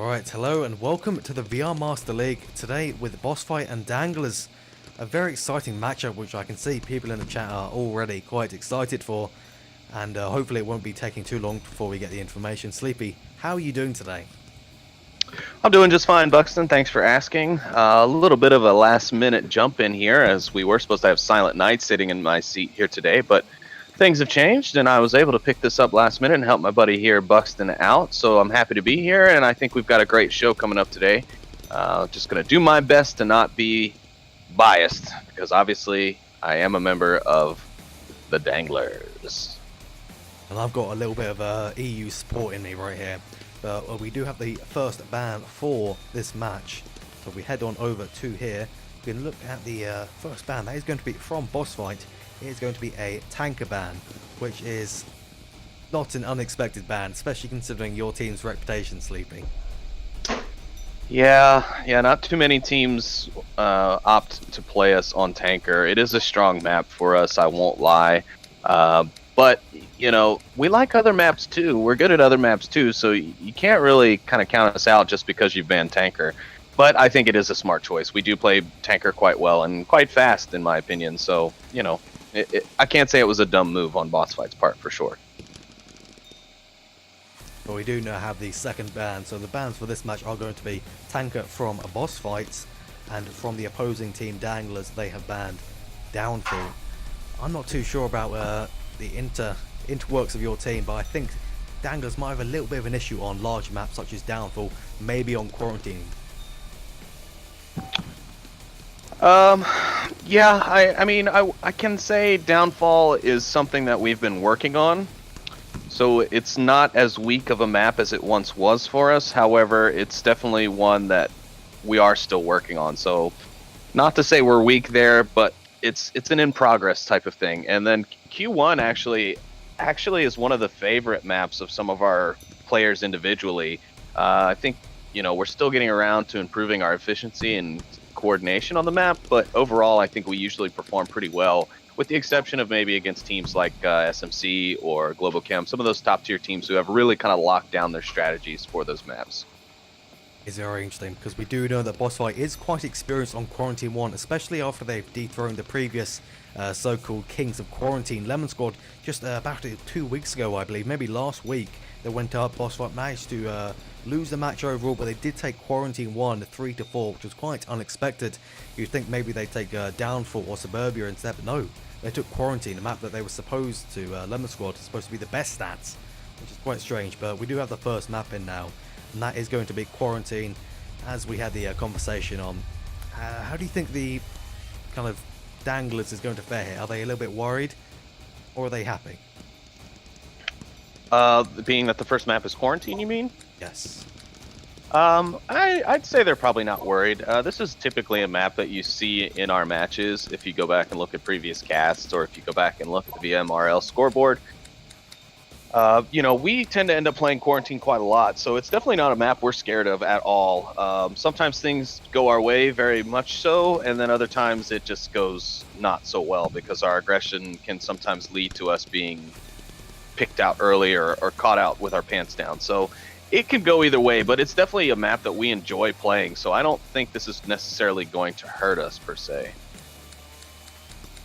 Alright, hello and welcome to the VR Master League, today with BossFight and Danglers. A very exciting matchup which I can see people in the chat are already quite excited for, and hopefully it won't be taking too long before we get the information. Sleepy, how are you doing today? I'm doing just fine, Buxton. Thanks for asking. A little bit of a last-minute jump in here, as we were supposed to have Silent Night sitting in my seat here today, but things have changed, and I was able to pick this up last minute and help my buddy here, Buxton, out. So I'm happy to be here, and I think we've got a great show coming up today. Just going to do my best to not be biased, because obviously I am a member of the Danglers. And I've got a little bit of EU support in me right here. But we do have the first ban for this match. So if we head on over to here, we can look at the first ban. That is going to be from BossFight. It is going to be a tanker ban, which is not an unexpected ban, especially considering your team's reputation, Sleepy. Yeah, not too many teams opt to play us on tanker. It is a strong map for us, I won't lie. But, you know, we like other maps too. We're good at other maps too, so you can't really kind of count us out just because you've banned tanker. But I think it is a smart choice. We do play tanker quite well and quite fast, in my opinion. So, you know, I can't say it was a dumb move on BossFight's part, for sure. But we do now have the second ban. So the bans for this match are going to be tanker from BossFight, and from the opposing team Danglers, they have banned Downfall. I'm not too sure about the interworks of your team, but I think Danglers might have a little bit of an issue on large maps such as Downfall, maybe on Quarantine. Yeah, I mean, I can say Downfall is something that we've been working on, so it's not as weak of a map as it once was for us. However, it's definitely one that we are still working on, so not to say we're weak there, but it's an in progress type of thing. And then Q1 actually is one of the favorite maps of some of our players individually. I think, you know, we're still getting around to improving our efficiency and coordination on the map, but overall I think we usually perform pretty well, with the exception of maybe against teams like SMC or Global Chem, some of those top tier teams who have really kind of locked down their strategies for those maps. It's very interesting because we do know that BossFight is quite experienced on Quarantine 1, especially after they've dethroned the previous so-called Kings of Quarantine. Lemon Squad just about 2 weeks ago, I believe, maybe last week, they went up. BossFight managed to lose the match overall, but they did take Quarantine 1 3-4, which was quite unexpected. You'd think maybe they'd take Downfall or Suburbia instead, but no, they took Quarantine, a map that they were supposed to, Lemon Squad is supposed to be the best stats, which is quite strange. But we do have the first map in now, and that is going to be Quarantine, as we had the conversation on. How do you think the kind of Danglers is going to fare here? Are they a little bit worried, or are they happy? Being that the first map is Quarantine, you mean? Yes. I'd say they're probably not worried. This is typically a map that you see in our matches if you go back and look at previous casts, or if you go back and look at the VRML scoreboard. You know, we tend to end up playing Quarantine quite a lot, so it's definitely not a map we're scared of at all. Sometimes things go our way, very much so, and then other times it just goes not so well, because our aggression can sometimes lead to us being picked out early or caught out with our pants down. So it can go either way, but it's definitely a map that we enjoy playing, so I don't think this is necessarily going to hurt us per se.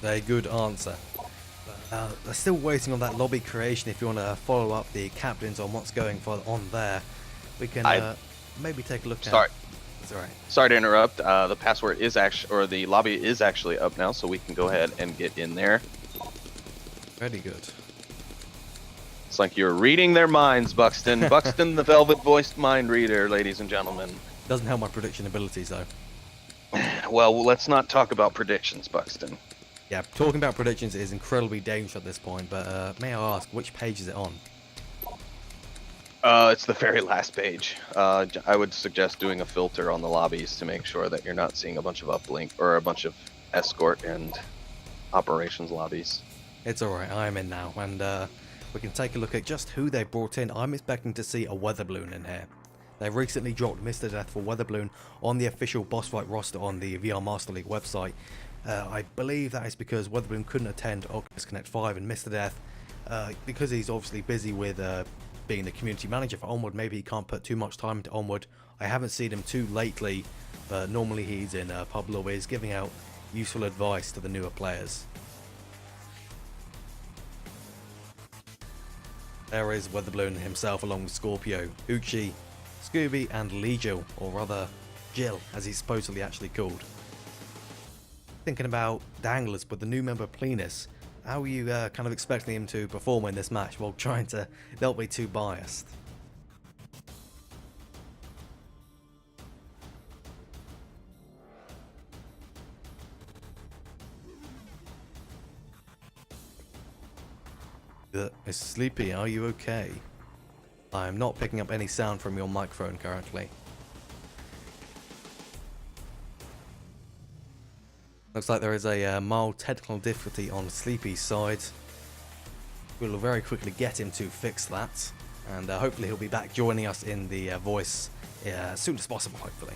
Very good answer. They're still waiting on that lobby creation. If you want to follow up the captains on what's going on there, we can maybe take a look at. It's all right. Sorry to interrupt. The password is actually, or the lobby is actually up now, so we can go ahead and get in there. Very good. It's like you're reading their minds, Buxton. Buxton, the velvet-voiced mind reader, ladies and gentlemen. Doesn't help my prediction abilities, though. Well, let's not talk about predictions, Buxton. Yeah, talking about predictions is incredibly dangerous at this point, but may I ask, which page is it on? It's the very last page. I would suggest doing a filter on the lobbies to make sure that you're not seeing a bunch of uplink or a bunch of escort and operations lobbies. It's alright, I'm in now, and we can take a look at just who they brought in. I'm expecting to see a Weather Balloon in here. They recently dropped Mr. Death for Weather Balloon on the official BossFight roster on the VR Master League website. I believe that is because Weather Balloon couldn't attend Oculus Connect 5, and Mr. Death, because he's obviously busy with being the community manager for Onward, maybe he can't put too much time into Onward. I haven't seen him too lately, but normally he's in pub lobbies giving out useful advice to the newer players. There is Weatherballoon himself along with Scorpio, Uchi, Scooby and Legil, or rather Jill as he's supposedly actually called. Thinking about Danglers with the new member Plenus, how are you kind of expecting him to perform in this match while trying to not be too biased? Miss Sleepy, are you okay? I'm not picking up any sound from your microphone currently. Looks like there is a mild technical difficulty on Sleepy's side. We'll very quickly get him to fix that, and hopefully he'll be back joining us in the voice as soon as possible, hopefully.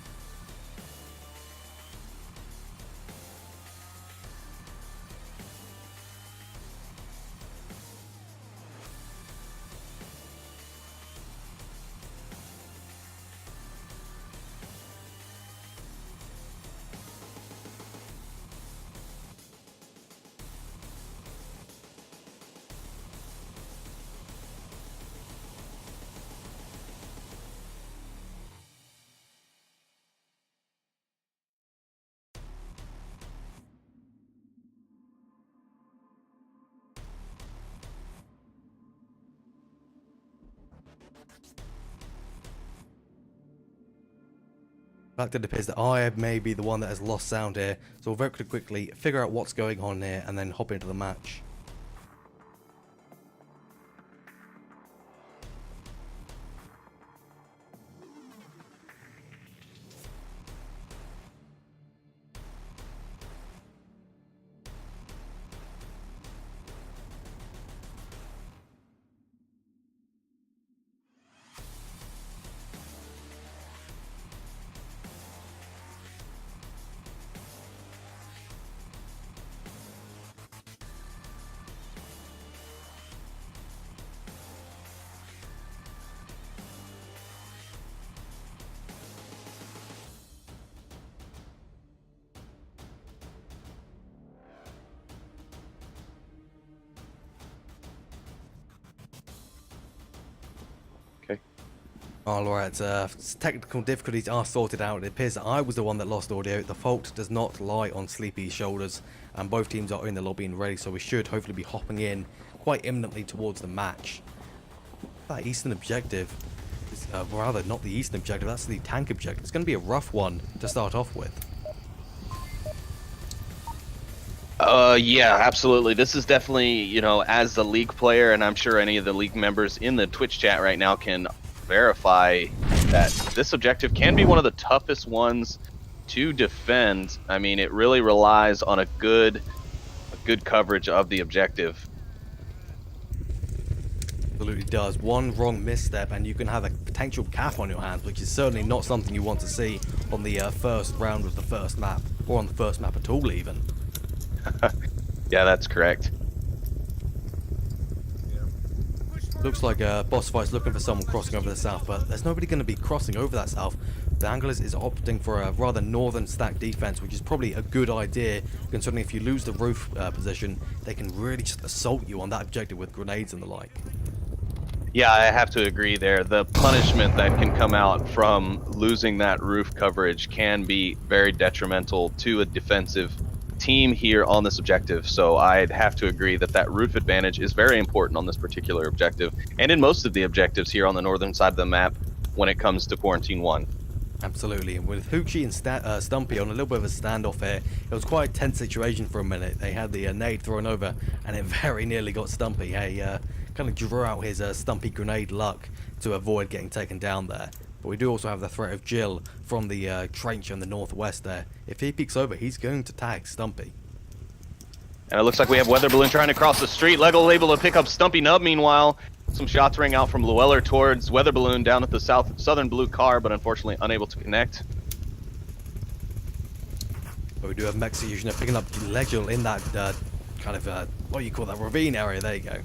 In fact, it appears that I may be the one that has lost sound here, so we'll very quickly figure out what's going on here and then hop into the match. Alright, technical difficulties are sorted out. It appears that I was the one that lost audio. The fault does not lie on Sleepy's shoulders, and both teams are in the lobby and ready, so we should hopefully be hopping in quite imminently towards the match. That Eastern objective is, rather, not the Eastern objective, that's the tank objective. It's going to be a rough one to start off with. Yeah, absolutely. This is definitely, you know, as the league player, and I'm sure any of the league members in the Twitch chat right now can verify that this objective can be one of the toughest ones to defend. I mean, it really relies on a good coverage of the objective. Absolutely does. One wrong misstep and you can have a potential calf on your hands, which is certainly not something you want to see on the first round of the first map, or on the first map at all even. Yeah, that's correct. Looks like BossFight's looking for someone crossing over the south, but there's nobody going to be crossing over that south. Danglers is opting for a rather northern stack defense, which is probably a good idea, considering if you lose the roof position, they can really just assault you on that objective with grenades and the like. Yeah, I have to agree there. The punishment that can come out from losing that roof coverage can be very detrimental to a defensive team here on this objective, so I'd have to agree that that roof advantage is very important on this particular objective, and in most of the objectives here on the northern side of the map when it comes to Quarantine 1. Absolutely, and with Hoochie and Stumpy on a little bit of a standoff here, it was quite a tense situation for a minute. They had the nade thrown over, and it very nearly got Stumpy. He kind of drew out his Stumpy grenade luck to avoid getting taken down there. But we do also have the threat of Jill from the trench in the northwest there. If he peeks over, he's going to tag Stumpy. And it looks like we have Weatherballoon trying to cross the street. Lego able to pick up Stumpy Nub meanwhile. Some shots ring out from Llewellyn towards Weatherballoon down at the southern blue car, but unfortunately unable to connect. But we do have Mexiusion picking up Legil in that kind of, what do you call that, ravine area. There you go.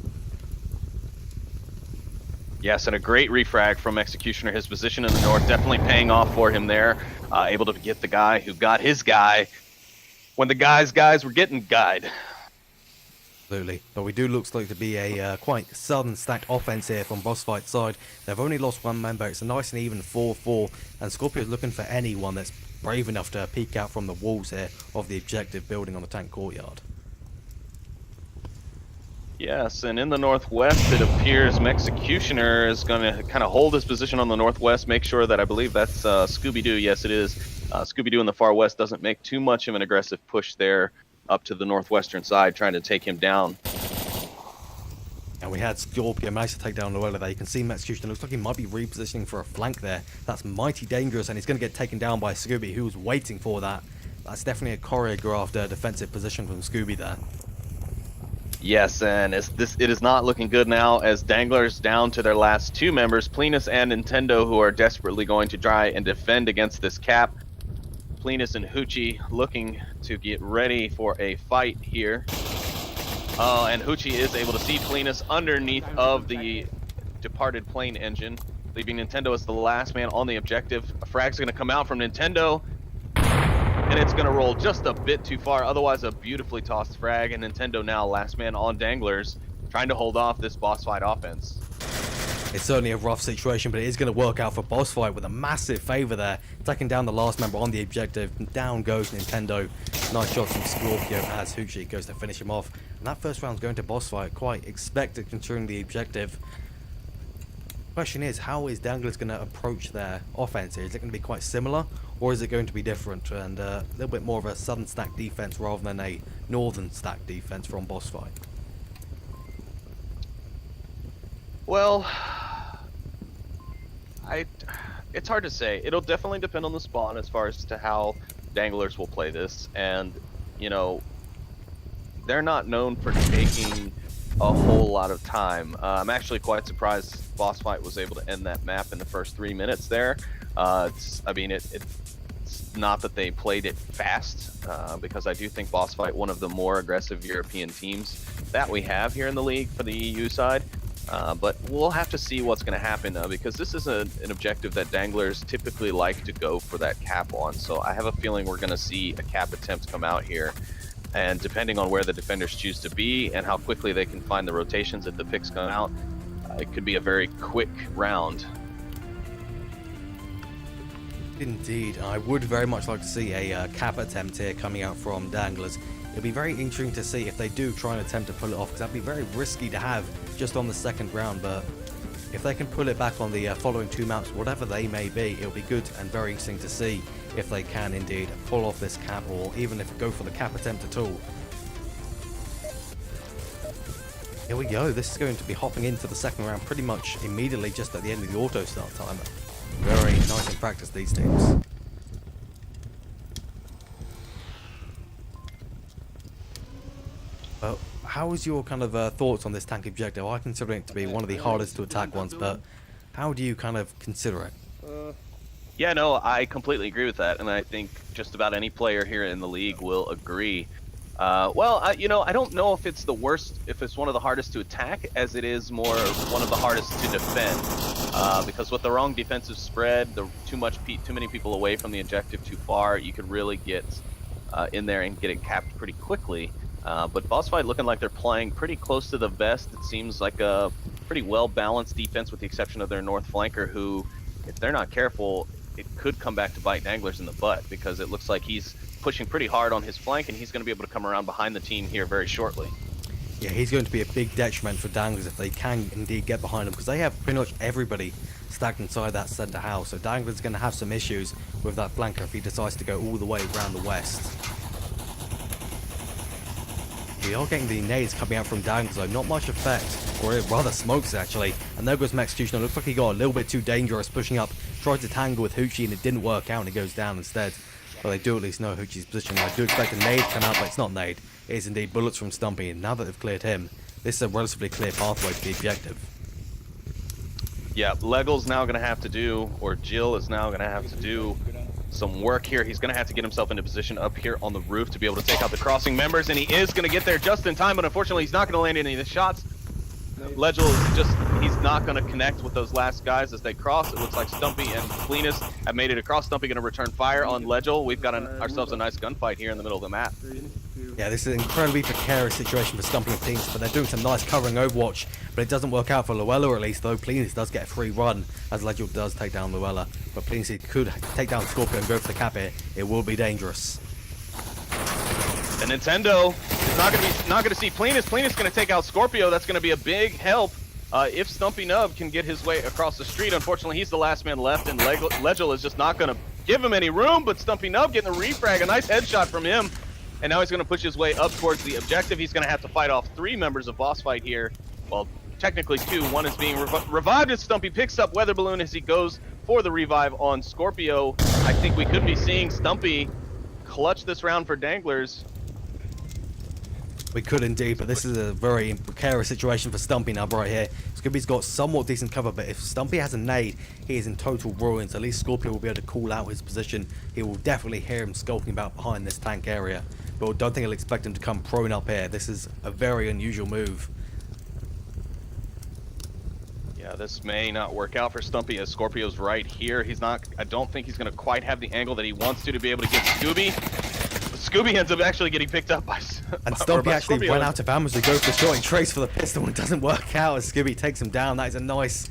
Yes, and a great refrag from Executioner. His position in the north definitely paying off for him there. Able to get the guy who got his guy when the guys were getting guyed. Absolutely, but we do look like to be a quite southern stacked offense here from BossFight's side. They've only lost one member. It's a nice and even 4-4, and Scorpio's looking for anyone that's brave enough to peek out from the walls here of the objective building on the tank courtyard. Yes, and in the northwest, it appears Executioner is going to kind of hold his position on the northwest, make sure that I believe that's Scooby-Doo. Yes, it is. Scooby-Doo in the far west doesn't make too much of an aggressive push there up to the northwestern side, trying to take him down. And we had Scorpio manage to take down Noella there. You can see Executioner looks like he might be repositioning for a flank there. That's mighty dangerous, and he's going to get taken down by Scooby, who was waiting for that. That's definitely a choreographed defensive position from Scooby there. Yes, and it is not looking good now, as Danglers down to their last two members, Plenus and Nintendo, who are desperately going to try and defend against this cap. Plenus and Hoochie looking to get ready for a fight here. And Hoochie is able to see Plenus underneath of the departed plane engine, leaving Nintendo as the last man on the objective. A frag's going to come out from Nintendo, and it's going to roll just a bit too far. Otherwise, a beautifully tossed frag, and Nintendo now last man on Danglers, trying to hold off this boss fight offense. It's certainly a rough situation, but it is going to work out for BossFight with a massive favor there, taking down the last member on the objective. Down goes Nintendo. Nice shot from Scorpio as Hoochie goes to finish him off. And that first round's going to BossFight, quite expected considering the objective. Question is, how is Danglers going to approach their offense here? Is it going to be quite similar, or is it going to be different and a little bit more of a southern stack defense rather than a northern stack defense from BossFight? Well, it's hard to say. It'll definitely depend on the spawn as far as to how Danglers will play this, and you know, they're not known for taking a whole lot of time. I'm actually quite surprised BossFight was able to end that map in the first 3 minutes there. I mean, it's not that they played it fast, because I do think BossFight one of the more aggressive European teams that we have here in the league for the EU side. But we'll have to see what's going to happen, because this is an objective that Danglers typically like to go for that cap on. So I have a feeling we're going to see a cap attempt come out here. And depending on where the defenders choose to be and how quickly they can find the rotations that the picks come out, it could be a very quick round. Indeed, I would very much like to see a cap attempt here coming out from Danglers. It'll be very interesting to see if they do try and attempt to pull it off, because that'd be very risky to have just on the second round. But if they can pull it back on the following two maps, whatever they may be, it'll be good and very interesting to see if they can indeed pull off this cap, or even if go for the cap attempt at all. Here we go. This is going to be hopping into the second round pretty much immediately, just at the end of the auto start timer. Very nice in practice, these teams. How is your kind of thoughts on this tank objective? I consider it to be one of the hardest to attack ones, but how do you kind of consider it? Yeah, no, I completely agree with that, and I think just about any player here in the league will agree. You know, I don't know if it's the worst, if it's one of the hardest to attack, as it is more one of the hardest to defend. Because with the wrong defensive spread, too many people away from the objective too far, you could really get in there and get it capped pretty quickly. But BossFight looking like they're playing pretty close to the vest. It seems like a pretty well-balanced defense, with the exception of their north flanker, who, if they're not careful, it could come back to bite Danglers in the butt, because it looks like he's pushing pretty hard on his flank, and he's going to be able to come around behind the team here very shortly. Yeah, he's going to be a big detriment for Danglers if they can indeed get behind him, because they have pretty much everybody stacked inside that centre house. So Danglers is going to have some issues with that flanker if he decides to go all the way around the west. We are getting the nades coming out from Danglers, though not much effect, or rather smokes actually. And there goes Executioner. Looks like he got a little bit too dangerous, pushing up, tried to tangle with Hoochie, and it didn't work out, and he goes down instead. But they do at least know Hoochie's position. I do expect a nade to come out, but it's not nade. It is indeed bullets from Stumpy, and now that they've cleared him, this is a relatively clear pathway to the objective. Yeah, Legal's now going to have to do, or Jill is now going to have to do some work here. He's going to have to get himself into position up here on the roof to be able to take out the crossing members, and he is going to get there just in time, but unfortunately he's not going to land any of the shots. Legel is just, he's not going to connect with those last guys as they cross. It looks like Stumpy and Cleanus have made it across. Stumpy going to return fire on Legel. We've got ourselves a nice gunfight here in the middle of the map. Yeah, this is an incredibly precarious situation for Stumpy and Plenus, but they're doing some nice covering Overwatch, but it doesn't work out for Luella at least, though Plenus does get a free run, as Legel does take down Luella, but Plenus could take down Scorpio and go for the cap here. It will be dangerous. The Nintendo is not gonna see Plenus. Plenus gonna take out Scorpio. That's gonna be a big help if Stumpy Nub can get his way across the street. Unfortunately, he's the last man left, and Legel is just not gonna give him any room. But Stumpy Nub getting a refrag, a nice headshot from him, and now he's gonna push his way up towards the objective. He's gonna have to fight off 3 members of BossFight here. Well, technically 2. One is being revived as Stumpy picks up Weather Balloon as he goes for the revive on Scorpio. I think we could be seeing Stumpy clutch this round for Danglers. We could indeed, but this is a very precarious situation for Stumpy now right here. Scooby's got somewhat decent cover, but if Stumpy has a nade, he is in total ruins. At least Scorpio will be able to call out his position. He will definitely hear him skulking about behind this tank area, but I don't think he'll expect him to come prone up here. This is a very unusual move. Yeah, this may not work out for Stumpy as Scorpio's right here. I don't think he's going to quite have the angle that he wants to be able to get Scooby. Scooby ends up actually getting picked up by... And Stumpy actually ran out of ammo to go for the shot and trace for the pistol, and it doesn't work out as Scooby takes him down. That is a nice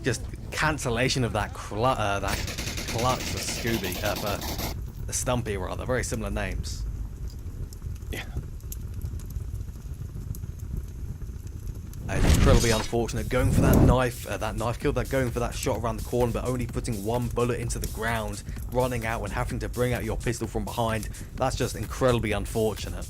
just cancellation of that clutch for Scooby, for Stumpy rather. Very similar names. Yeah. Incredibly unfortunate, going for that knife kill, going for that shot around the corner, but only putting 1 bullet into the ground, running out and having to bring out your pistol from behind. That's just incredibly unfortunate.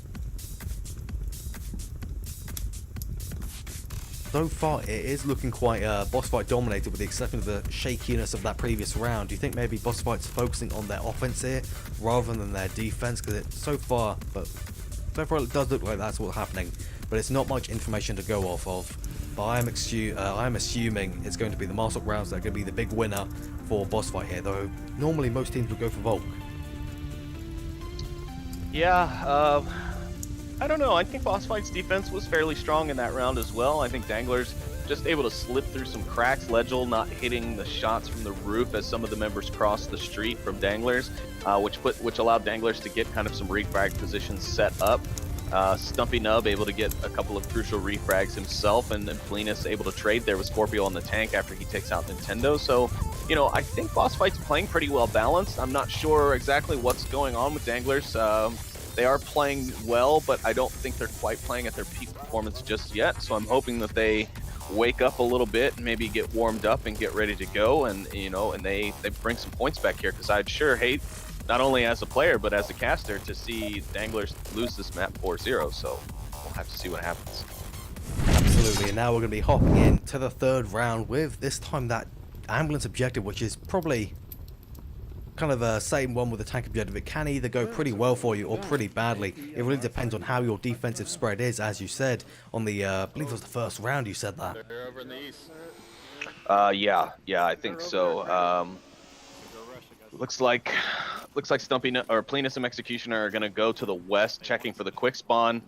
So far, it is looking quite BossFight dominated, with the exception of the shakiness of that previous round. Do you think maybe BossFight's focusing on their offense here rather than their defense? Because so far it does look like that's what's happening. But it's not much information to go off of. But I am assuming it's going to be the Marsok rounds that are going to be the big winner for BossFight here, though normally most teams would go for Volk. Yeah, I don't know. I think BossFight's defense was fairly strong in that round as well. I think Danglers just able to slip through some cracks. Legel not hitting the shots from the roof as some of the members crossed the street from Danglers, which allowed Danglers to get kind of some refrag positions set up. Stumpy Nub able to get a couple of crucial refrags himself, and then Plenus able to trade there with Scorpio on the tank after he takes out Nintendo. So, you know, I think BossFight's playing pretty well balanced. I'm not sure exactly what's going on with Danglers. They are playing well, but I don't think they're quite playing at their peak performance just yet. So I'm hoping that they wake up a little bit and maybe get warmed up and get ready to go, and you know, and they bring some points back here, because I'd sure hate, not only as a player but as a caster, to see Danglers lose this map 4-0. So we'll have to see what happens. Absolutely, and now we're going to be hopping into the 3rd round with this time that ambulance objective, which is probably kind of a same one with the tank objective. It can either go pretty well for you or pretty badly. It really depends on how your defensive spread is, as you said on the I believe it was the 1st round you said that. They're over in the east. Yeah, I think so. Looks like Stumpy or Plenus and Executioner are gonna go to the west, checking for the quick spawn,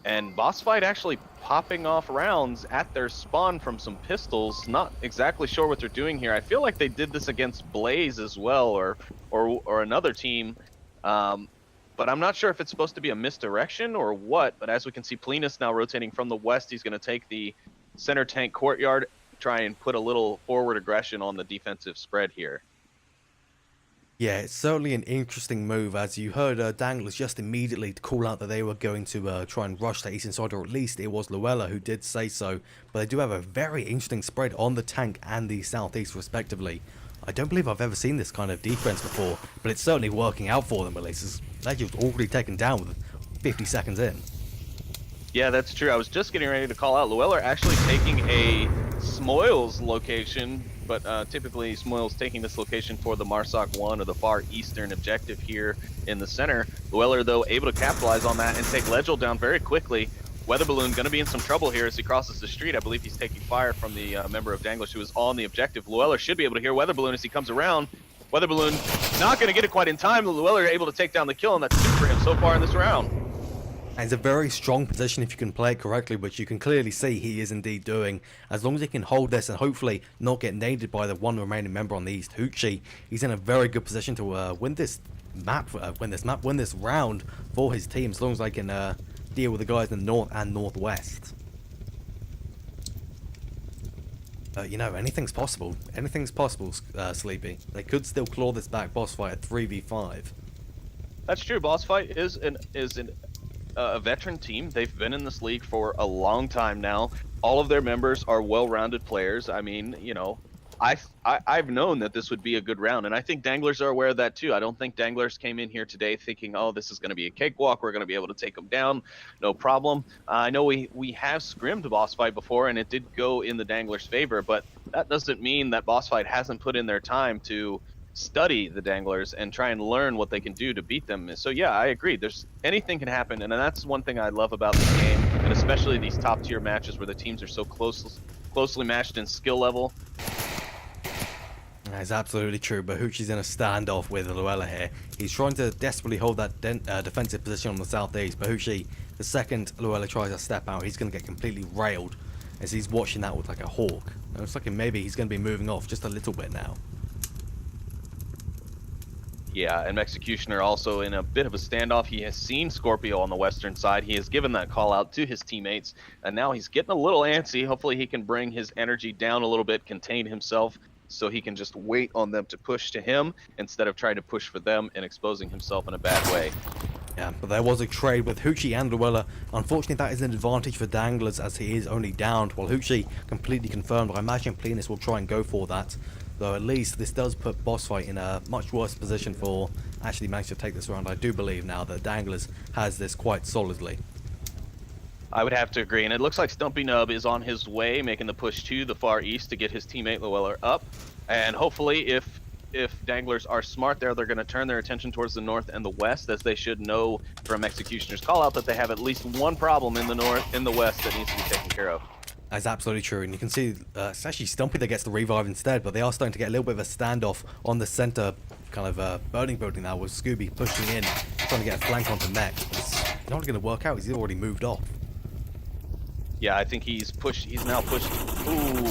and BossFight actually popping off rounds at their spawn from some pistols. Not exactly sure what they're doing here. I feel like they did this against Blaze as well, or another team, but I'm not sure if it's supposed to be a misdirection or what. But as we can see, Plenus now rotating from the west. He's gonna take the center tank courtyard, try and put a little forward aggression on the defensive spread here. Yeah, it's certainly an interesting move, as you heard Danglers just immediately call out that they were going to try and rush the eastern side, or at least it was Luella who did say so. But they do have a very interesting spread on the tank and the southeast respectively. I don't believe I've ever seen this kind of defense before, but it's certainly working out for them at least, as Legend's already taken down with 50 seconds in. Yeah, that's true. I was just getting ready to call out Luella actually taking a Smoils location, but typically Smoils taking this location for the Marsok 1, or the far eastern objective here in the center. Luella, though, able to capitalize on that and take Legel down very quickly. Weather Balloon going to be in some trouble here as he crosses the street. I believe he's taking fire from the member of Danglers who is on the objective. Luella should be able to hear Weather Balloon as he comes around. Weather Balloon not going to get it quite in time. Luella able to take down the kill, and that's 2 for him so far in this round. And it's a very strong position if you can play it correctly, which you can clearly see he is indeed doing. As long as he can hold this and hopefully not get naded by the one remaining member on the east, Hoochie, he's in a very good position to win this round for his team, as long as they can deal with the guys in the north and northwest. You know, anything's possible. Anything's possible, Sleepy. They could still claw this back boss fight at 3v5. That's true. BossFight is a veteran team. They've been in this league for a long time now. All of their members are well-rounded players. I mean, you know, I've known that this would be a good round, and I think Danglers are aware of that too. I don't think Danglers came in here today thinking, oh, this is going to be a cakewalk. We're going to be able to take them down, no problem. I know we have scrimmed BossFight before, and it did go in the Danglers' favor, but that doesn't mean that BossFight hasn't put in their time to study the Danglers and try and learn what they can do to beat them. So yeah, I agree. Anything can happen, and that's one thing I love about the game, and especially these top tier matches where the teams are so closely matched in skill level. That's absolutely true, but Hoochie's in a standoff with Luella here. He's trying to desperately hold that defensive position on the southeast, but Hoochie, the second Luella tries to step out, he's going to get completely railed as he's watching that with like a hawk. It looks like maybe he's going to be moving off just a little bit now. Yeah, and Executioner also in a bit of a standoff. He has seen Scorpio on the western side. He has given that call out to his teammates, and now he's getting a little antsy. Hopefully he can bring his energy down a little bit, contain himself, so he can just wait on them to push to him instead of trying to push for them and exposing himself in a bad way. Yeah, but there was a trade with Hoochie and Luella. Unfortunately, that is an advantage for Danglers as he is only downed, while Hoochie completely confirmed. I imagine Plenus will try and go for that. Though at least this does put BossFight in a much worse position for actually managing to take this round. I do believe now that Danglers has this quite solidly. I would have to agree, and it looks like Stumpy Nub is on his way, making the push to the far east to get his teammate Luella up. And hopefully, if Danglers are smart there, they're going to turn their attention towards the north and the west, as they should know from Executioner's call out that they have at least one problem in the north and the west that needs to be taken care of. That's absolutely true, and you can see it's actually Stumpy that gets the revive instead, but they are starting to get a little bit of a standoff on the center kind of burning building now, with Scooby pushing in, trying to get a flank onto Mech. It's not going to work out, he's already moved off. Yeah, I think he's now pushed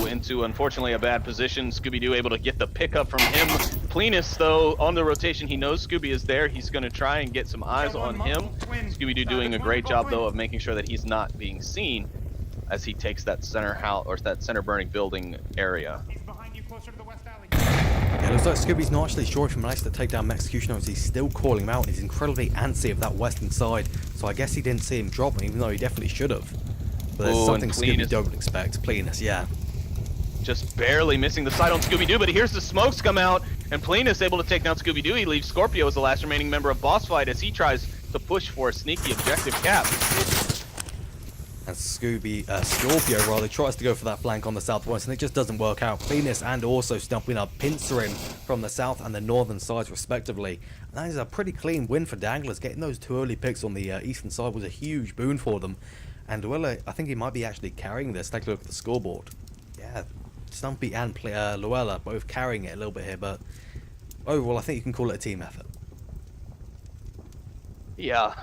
into, unfortunately, a bad position. Scooby-Doo able to get the pickup from him. Plenus, though, on the rotation, he knows Scooby is there. He's going to try and get some eyes on him. Scooby-Doo doing a great job, though, of making sure that he's not being seen as he takes that center house, or that center burning building area. He's behind you, closer to the west alley. Yeah, it looks like Scooby's not actually sure if he managed to take down Executioner, as he's still calling him out, and he's incredibly antsy of that western side, so I guess he didn't see him drop, even though he definitely should have. But there's something Scooby don't expect. Plenus, yeah. Just barely missing the sight on Scooby-Doo, but here's the smokes come out, and Plenus able to take down Scooby-Doo. He leaves Scorpio as the last remaining member of BossFight as he tries to push for a sneaky objective cap. And Scorpio rather tries to go for that flank on the southwest, and it just doesn't work out. Plenus and also Stumping up pincering from the south and the northern sides respectively. And that is a pretty clean win for Danglers. Getting those two early picks on the eastern side was a huge boon for them. And Luella, I think he might be actually carrying this. Take a look at the scoreboard. Yeah, Stumpy and Luella both carrying it a little bit here, but overall I think you can call it a team effort. Yeah,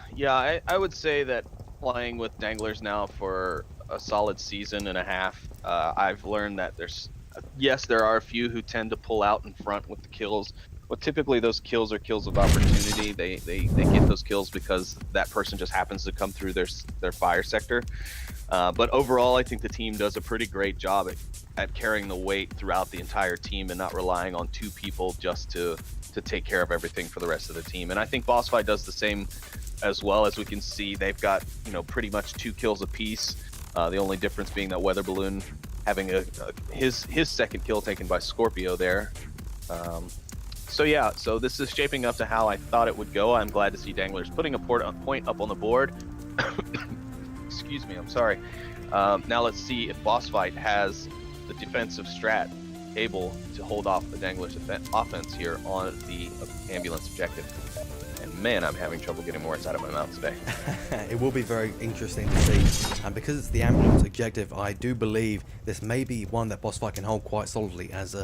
I would say that playing with Danglers now for a solid season and a half, I've learned that yes, there are a few who tend to pull out in front with the kills, but typically those kills are kills of opportunity. They get those kills because that person just happens to come through their fire sector. But overall, I think the team does a pretty great job at carrying the weight throughout the entire team and not relying on two people just to take care of everything for the rest of the team. And I think BossFight does the same as well. As we can see, they've got, pretty much 2 kills apiece. The only difference being that Weather Balloon having his second kill taken by Scorpio there. So yeah, so this is shaping up to how I thought it would go. I'm glad to see Danglers putting a point up on the board. Excuse me, I'm sorry. Now let's see if BossFight has the defensive strat able to hold off the Danglers offense here on the ambulance objective. And man, I'm having trouble getting words out of my mouth today. It will be very interesting to see, and because it's the ambulance objective, I do believe this may be one that BossFight can hold quite solidly, as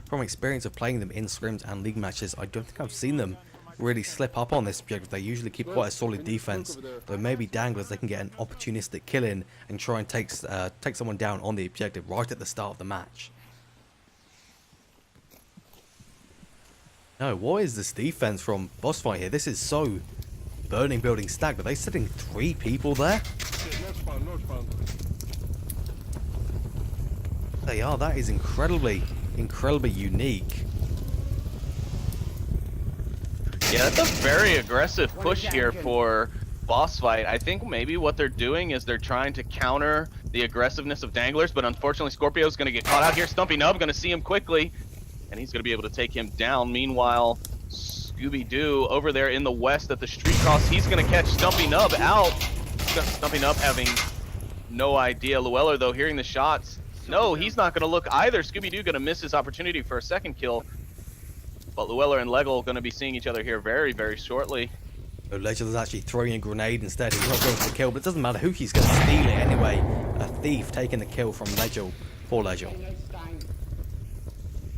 from experience of playing them in scrims and league matches, I don't think I've seen them really slip up on this objective. They usually keep quite a solid defense, but maybe Danglers, they can get an opportunistic kill in and try and take someone down on the objective right at the start of the match. No, what is this defense from BossFight here? This is so burning building stacked. Are they sitting 3 people there? They are. That is incredibly unique. Yeah, that's a very aggressive push here for BossFight. I think maybe what they're doing is they're trying to counter the aggressiveness of Danglers, but unfortunately Scorpio's going to get caught out here. Stumpy Nub going to see him quickly, and he's going to be able to take him down. Meanwhile, Scooby-Doo over there in the west at the street cross, he's going to catch Stumpy Nub out. Stumpy Nub having no idea. Llewellyn, though, hearing the shots. No, he's not going to look either. Scooby-Doo going to miss his opportunity for a second kill. But Llewellyn and Legel going to be seeing each other here very, very shortly. So Legel is actually throwing a grenade instead. He's not going for the kill, but it doesn't matter who he's going to steal it anyway. A thief taking the kill from Legel. Poor Legel.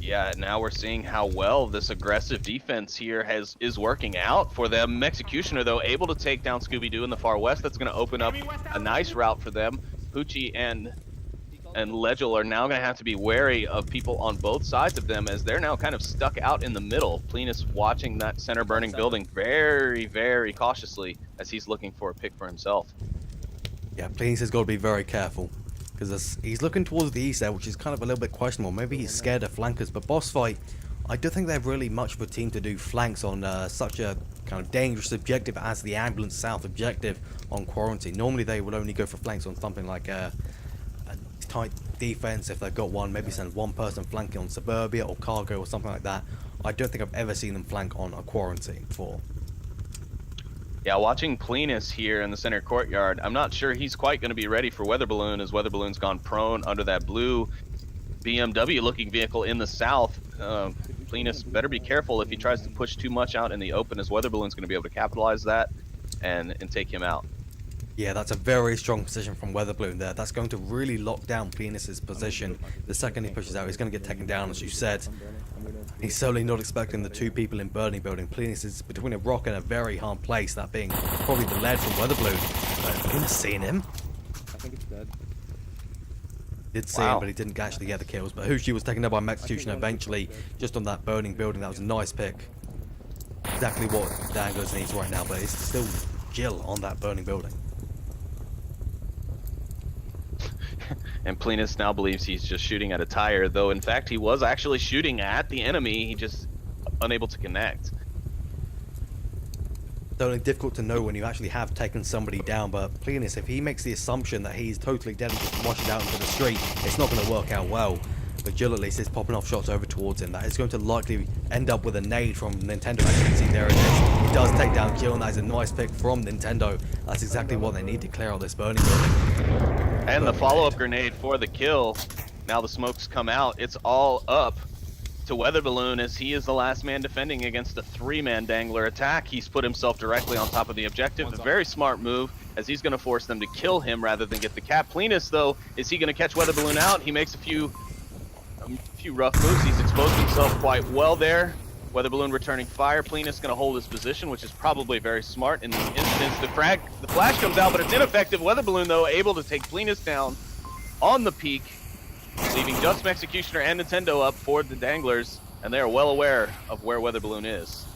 Yeah, now we're seeing how well this aggressive defense here is working out for them. Executioner, though, able to take down Scooby-Doo in the far west. That's going to open up a nice route for them. Poochie and Legel are now going to have to be wary of people on both sides of them, as they're now kind of stuck out in the middle. Plenus watching that center burning building very, very cautiously as he's looking for a pick for himself. Yeah, Plenus has got to be very careful, because he's looking towards the east there, which is kind of a little bit questionable. Maybe he's scared of flankers, but BossFight, I don't think they're really much of a team to do flanks on such a kind of dangerous objective as the Ambulance South objective on Quarantine. Normally they would only go for flanks on something like a tight defense if they've got one, maybe send one person flanking on Suburbia or Cargo or something like that. I don't think I've ever seen them flank on a Quarantine before. Yeah, watching Plenus here in the center courtyard, I'm not sure he's quite going to be ready for Weather Balloon, as Weather Balloon's gone prone under that blue BMW looking vehicle in the south. Plenus better be careful if he tries to push too much out in the open, as Weather Balloon's going to be able to capitalize that and take him out. Yeah, that's a very strong position from Weather Balloon there. That's going to really lock down Plenus's position. The second he pushes out, he's going to get taken down, as you said. He's certainly not expecting the 2 people in Burning Building. Plenus is between a rock and a very hard place, that being probably the lead from Weather Balloon. Plenus seen him. I think it's dead. Did see him, but he didn't actually get the kills. But Hushi was taken down by Executioner eventually, just on that Burning Building. That was a nice pick. Exactly what Danglers needs right now, but it's still Jill on that Burning Building. And Plenus now believes he's just shooting at a tire, though in fact he was actually shooting at the enemy. He just unable to connect. It's only difficult to know when you actually have taken somebody down, but Plenus, if he makes the assumption that he's totally dead and just rushes out into the street, it's not going to work out well. But Jill at least is popping off shots over towards him. That is going to likely end up with a nade from Nintendo. As you can see, there it is. He does take down Jill, and that is a nice pick from Nintendo. That's exactly what they need to clear out this Burning Building. And the follow-up grenade for the kill. Now the smokes come out. It's all up to Weather Balloon, as he is the last man defending against a 3-man Dangler attack. He's put himself directly on top of the objective. A very smart move, as he's going to force them to kill him rather than get the cap. Plenus, though, is he going to catch Weather Balloon out? He makes a few rough moves. He's exposed himself quite well there. Weather Balloon returning fire. Plenus going to hold his position, which is probably very smart in this instance. The flash comes out, but it's ineffective. Weather Balloon, though, able to take Plenus down on the peak, leaving just Executioner and Nintendo up for the Danglers, and they are well aware of where Weather Balloon is.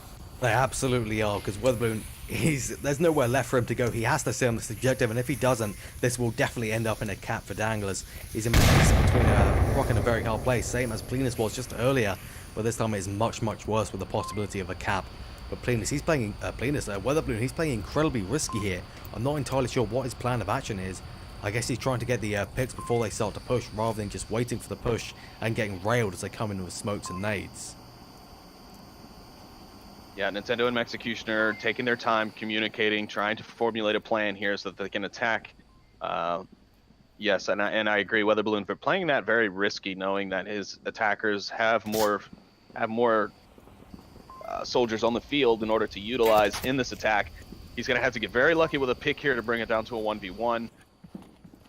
They absolutely are, because Weather Balloon, there's nowhere left for him to go. He has to stay on this objective, and if he doesn't, this will definitely end up in a cap for Danglers. He's in between a rock and a very hard place, same as Plenus was just earlier, but this time it is much, much worse with the possibility of a cap. But Plenus, he's playing, Weather Balloon, he's playing incredibly risky here. I'm not entirely sure what his plan of action is. I guess he's trying to get the picks before they start to push, rather than just waiting for the push and getting railed as they come in with smokes and nades. Yeah, Nintendo and Executioner taking their time, communicating, trying to formulate a plan here so that they can attack. Yes, and I agree, Weather Balloon, for playing that very risky, knowing that his attackers have more soldiers on the field in order to utilize in this attack. He's going to have to get very lucky with a pick here to bring it down to a 1v1.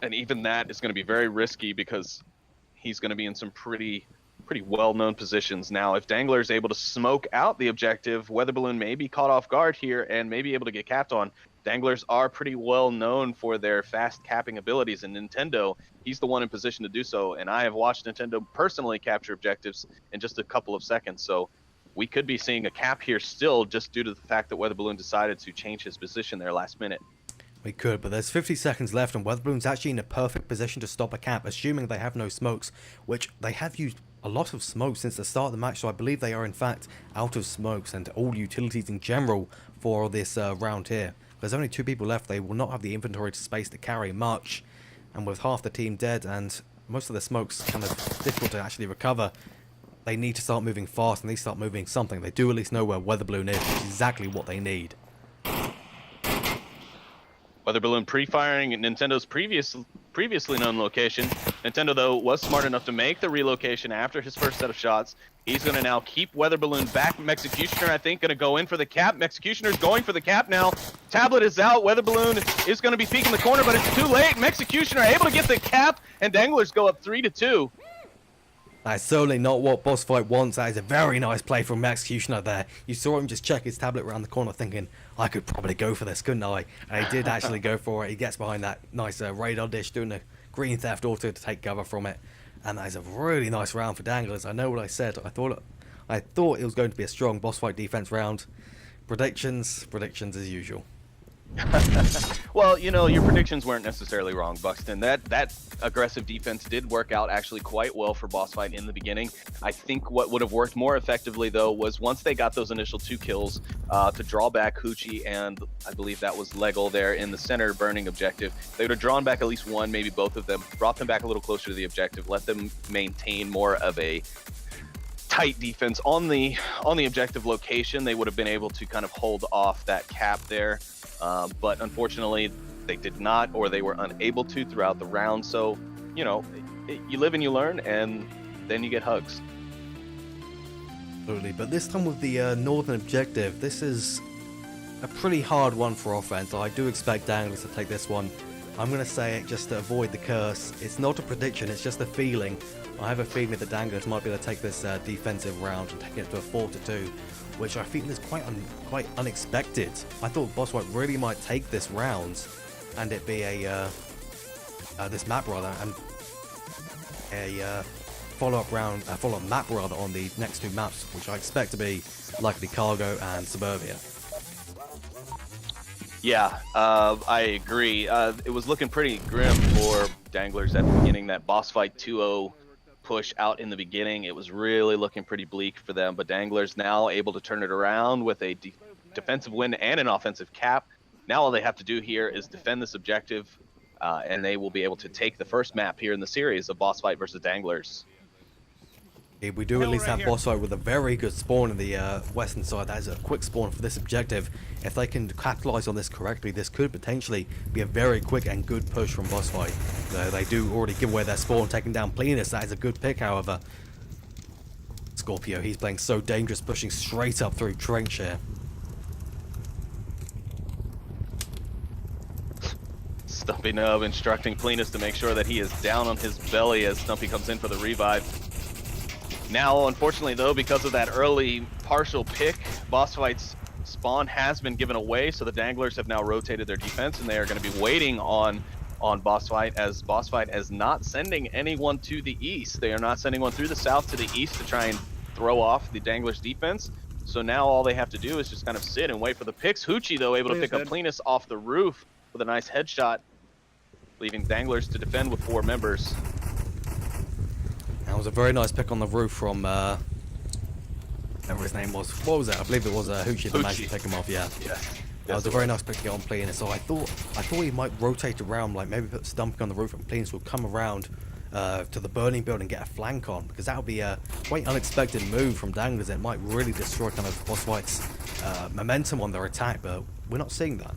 And even that is going to be very risky, because he's going to be in some pretty pretty well-known positions. Now, if Dangler is able to smoke out the objective, Weather Balloon may be caught off guard here and may be able to get capped on. Danglers are pretty well known for their fast capping abilities, and Nintendo, he's the one in position to do so. And I have watched Nintendo personally capture objectives in just a couple of seconds. So we could be seeing a cap here still, just due to the fact that Weather Balloon decided to change his position there last minute. We could, but there's 50 seconds left, and Weather Balloon's actually in a perfect position to stop a cap, assuming they have no smokes, which they have used a lot of smoke since the start of the match, so I believe they are in fact out of smokes and all utilities in general for this round here. There's only 2 people left. They will not have the inventory space to carry much, and with half the team dead and most of the smokes kind of difficult to actually recover, they need to start moving fast, and they start moving something. They do at least know where Weather Balloon is, which is exactly what they need. Weather Balloon pre-firing at Nintendo's previously known location. Nintendo, though, was smart enough to make the relocation after his first set of shots. He's going to now keep Weather Balloon back. Executioner, I think, going to go in for the cap. Executioner's going for the cap now. Tablet is out. Weather Balloon is going to be peeking the corner, but it's too late. Executioner able to get the cap, and Danglers go up 3-2. That's certainly not what BossFight wants. That is a very nice play from Executioner there. You saw him just check his tablet around the corner thinking, I could probably go for this, couldn't I? And he did actually go for it. He gets behind that nice radar dish, doing a green theft auto to take cover from it. And that is a really nice round for Danglers. I know what I said. I thought it was going to be a strong BossFight defense round. Predictions as usual. Well, you know, your predictions weren't necessarily wrong, Buxton. That aggressive defense did work out actually quite well for BossFight in the beginning. I think what would have worked more effectively, though, was once they got those initial 2 kills to draw back Hoochie and I believe that was Leggle there in the center burning objective. They would have drawn back at least one, maybe both of them, brought them back a little closer to the objective, let them maintain more of a tight defense on the objective location. They would have been able to kind of hold off that cap there. But unfortunately, they did not, or they were unable to throughout the round. So, you know, you live and you learn, and then you get hugs. Absolutely, but this time with the northern objective, this is a pretty hard one for offense. I do expect Danglers to take this one. I'm going to say it just to avoid the curse. It's not a prediction, it's just a feeling. I have a feeling that the Danglers might be able to take this defensive round and take it to a 4-2. Which I feel is quite unexpected. I thought BossFight really might take this round, and it be a this map rather, and a follow-up map rather on the next 2 maps, which I expect to be likely Cargo and Suburbia. Yeah, I agree. It was looking pretty grim for Danglers at the beginning. That BossFight 2-0 push out in the beginning, it was really looking pretty bleak for them, but Danglers now able to turn it around with a defensive win and an offensive cap. Now all they have to do here is defend this objective, and they will be able to take the first map here in the series of BossFight versus Danglers. We do at least have BossFight with a very good spawn in the western side. That is a quick spawn for this objective. If they can capitalize on this correctly, this could potentially be a very quick and good push from BossFight. They do already give away their spawn, taking down Plenus. That is a good pick, however. Scorpio, he's playing so dangerous, pushing straight up through trench here. Stumpy Nub instructing Plenus to make sure that he is down on his belly as Stumpy comes in for the revive. Now, unfortunately, though, because of that early partial pick, BossFight's spawn has been given away, so the Danglers have now rotated their defense, and they are going to be waiting on BossFight, as BossFight is not sending anyone to the east. They are not sending one through the south to the east to try and throw off the Danglers' defense. So now all they have to do is just kind of sit and wait for the picks. Hoochie, though, able to pick up Plenus off the roof with a nice headshot, leaving Danglers to defend with 4 members. That was a very nice pick on the roof from, whatever his name was. What was it? I believe it was Hoochie that managed to pick him off, yeah. That was a very nice pick to get on Plenus. So I thought he might rotate around, like maybe put Stumpy on the roof and Plenus will come around to the burning building and get a flank on, because that would be a quite unexpected move from Danglers. It might really destroy kind of BossFight's momentum on their attack, but we're not seeing that.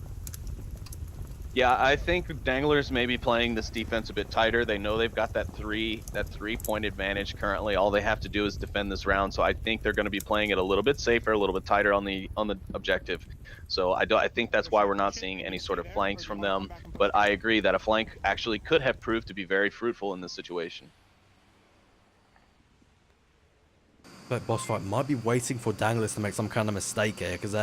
Yeah, I think Danglers may be playing this defense a bit tighter. They know they've got that 3-point advantage currently. All they have to do is defend this round. So I think they're going to be playing it a little bit safer, a little bit tighter on the objective. So I think that's why we're not seeing any sort of flanks from them. But I agree that a flank actually could have proved to be very fruitful in this situation. But BossFight might be waiting for Danglers to make some kind of mistake here, because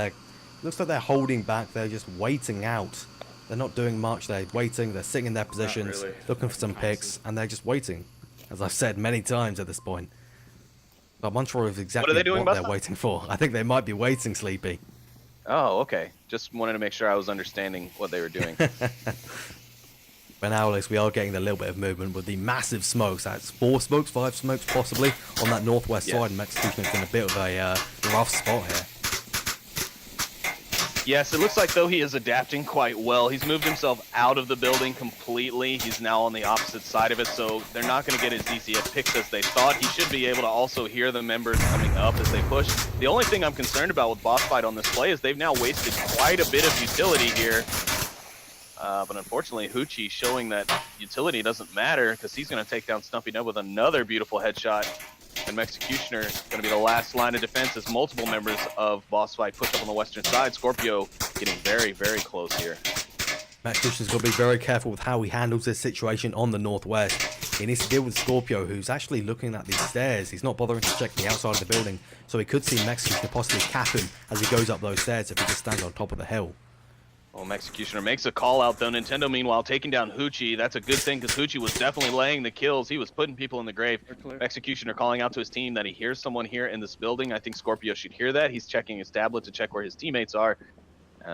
looks like they're holding back. They're just waiting out. They're not doing much. They're waiting. They're sitting in their positions, really. looking for some picks, and they're just waiting. As I've said many times at this point. But I'm unsure of exactly they doing, what they're Busta? waiting for. I think they might be waiting, Sleepy. Oh, okay. Just wanted to make sure I was understanding what they were doing. But now at least we are getting a little bit of movement with the massive smokes. That's 4 smokes, 5 smokes possibly on that northwest Yeah. side. And Executioner's in a bit of a rough spot here. Yes, it looks like though he is adapting quite well. He's moved himself out of the building completely. He's now on the opposite side of it, so they're not going to get his DCF picks as they thought. He should be able to also hear the members coming up as they push. The only thing I'm concerned about with BossFight on this play is they've now wasted quite a bit of utility here. But unfortunately, Hoochie showing that utility doesn't matter because he's going to take down Stumpy Nub with another beautiful headshot. And Executioner is going to be the last line of defense as multiple members of BossFight push up on the western side. Scorpio getting very, very close here. Executioner's got to be very careful with how he handles this situation on the northwest. He needs to deal with Scorpio, who's actually looking at these stairs. He's not bothering to check the outside of the building, so he could see Executioner possibly cap him as he goes up those stairs if he just stands on top of the hill. Well, Executioner makes a call out though. Nintendo, meanwhile, taking down Hoochie. That's a good thing because Hoochie was definitely laying the kills. He was putting people in the grave. Executioner calling out to his team that he hears someone here in this building. I think Scorpio should hear that. He's checking his tablet to check where his teammates are.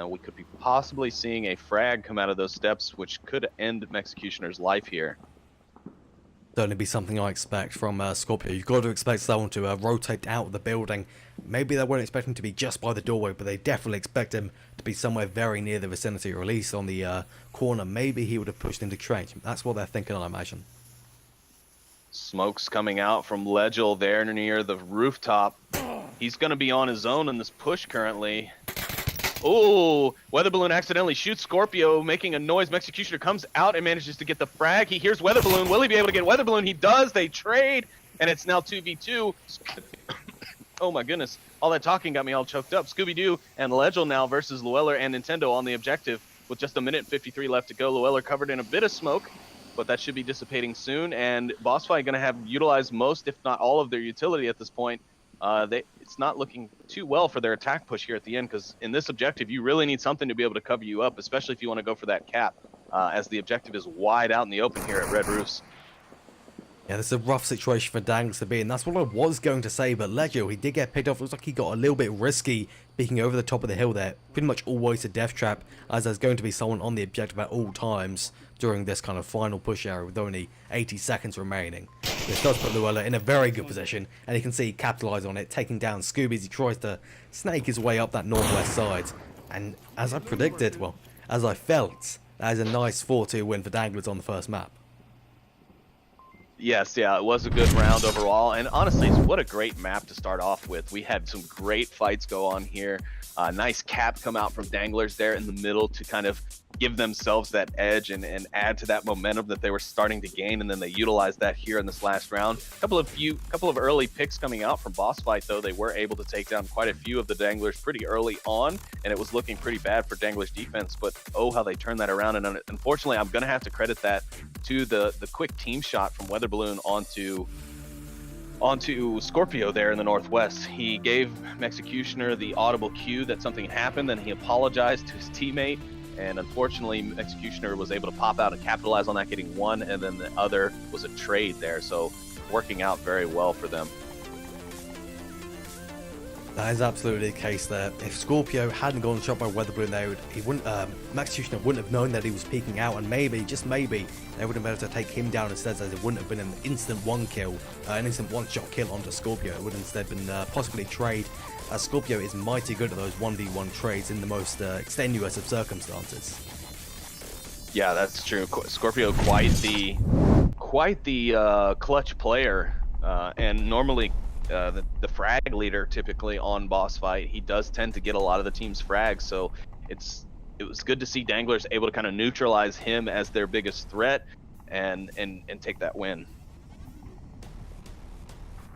We could be possibly seeing a frag come out of those steps, which could end Executioner's life here. Certainly be something I expect from Scorpio. You've got to expect someone to rotate out of the building. Maybe they won't expect him to be just by the doorway, but they definitely expect him to be somewhere very near the vicinity, or at least on the corner. Maybe he would have pushed into Trench. That's what they're thinking, I imagine. Smoke's coming out from Legil there near the rooftop. He's going to be on his own in this push currently. Oh, Weather Balloon accidentally shoots Scorpio, making a noise. Executioner comes out and manages to get the frag. He hears Weather Balloon. Will he be able to get Weather Balloon? He does. They trade, and it's now 2v2. Oh my goodness. All that talking got me all choked up. Scooby-Doo and Legil now versus Llewellyn and Nintendo on the objective with just 1:53 left to go. Llewellyn covered in a bit of smoke, but that should be dissipating soon, and BossFight going to have utilized most, if not all, of their utility at this point. It's not looking too well for their attack push here at the end, because in this objective, you really need something to be able to cover you up, especially if you want to go for that cap, as the objective is wide out in the open here at Red Roofs. Yeah, this is a rough situation for Danglers to be in. That's what I was going to say, but Legio, he did get picked off. Looks like he got a little bit risky peeking over the top of the hill there. Pretty much always a death trap, as there's going to be someone on the objective at all times during this kind of final push area with only 80 seconds remaining. This does put Llewellyn in a very good position, and you can see he capitalised on it, taking down Scooby as he tries to snake his way up that northwest side. And as I predicted, well, as I felt, that is a nice 4-2 win for Danglers on the first map. Yes, yeah, it was a good round overall, and honestly, what a great map to start off with. We had some great fights go on here. Nice cap come out from Danglers there in the middle to kind of give themselves that edge and add to that momentum that they were starting to gain, and then they utilized that here in this last round. Couple of early picks coming out from BossFight, though. They were able to take down quite a few of the Danglers pretty early on, and it was looking pretty bad for Danglers defense, but oh, how they turned that around. And unfortunately, I'm going to have to credit that to the quick team shot from Weather Balloon onto Scorpio there in the northwest. He gave Executioner the audible cue that something happened, and he apologized to his teammate, and unfortunately Executioner was able to pop out and capitalize on that, getting one, and then the other was a trade there, so working out very well for them. That is absolutely the case there. If Scorpio hadn't gone shot by Weather Balloon, Executioner wouldn't have known that he was peeking out, and maybe, just maybe, they would have been able to take him down instead, as it wouldn't have been an instant one-shot kill onto Scorpio. It would have instead been possibly a trade, as Scorpio is mighty good at those 1v1 trades in the most extenuous of circumstances. Yeah, that's true. Scorpio quite the clutch player, and normally the frag leader typically on BossFight. He does tend to get a lot of the team's frags, so it was good to see Danglers able to kind of neutralize him as their biggest threat and take that win.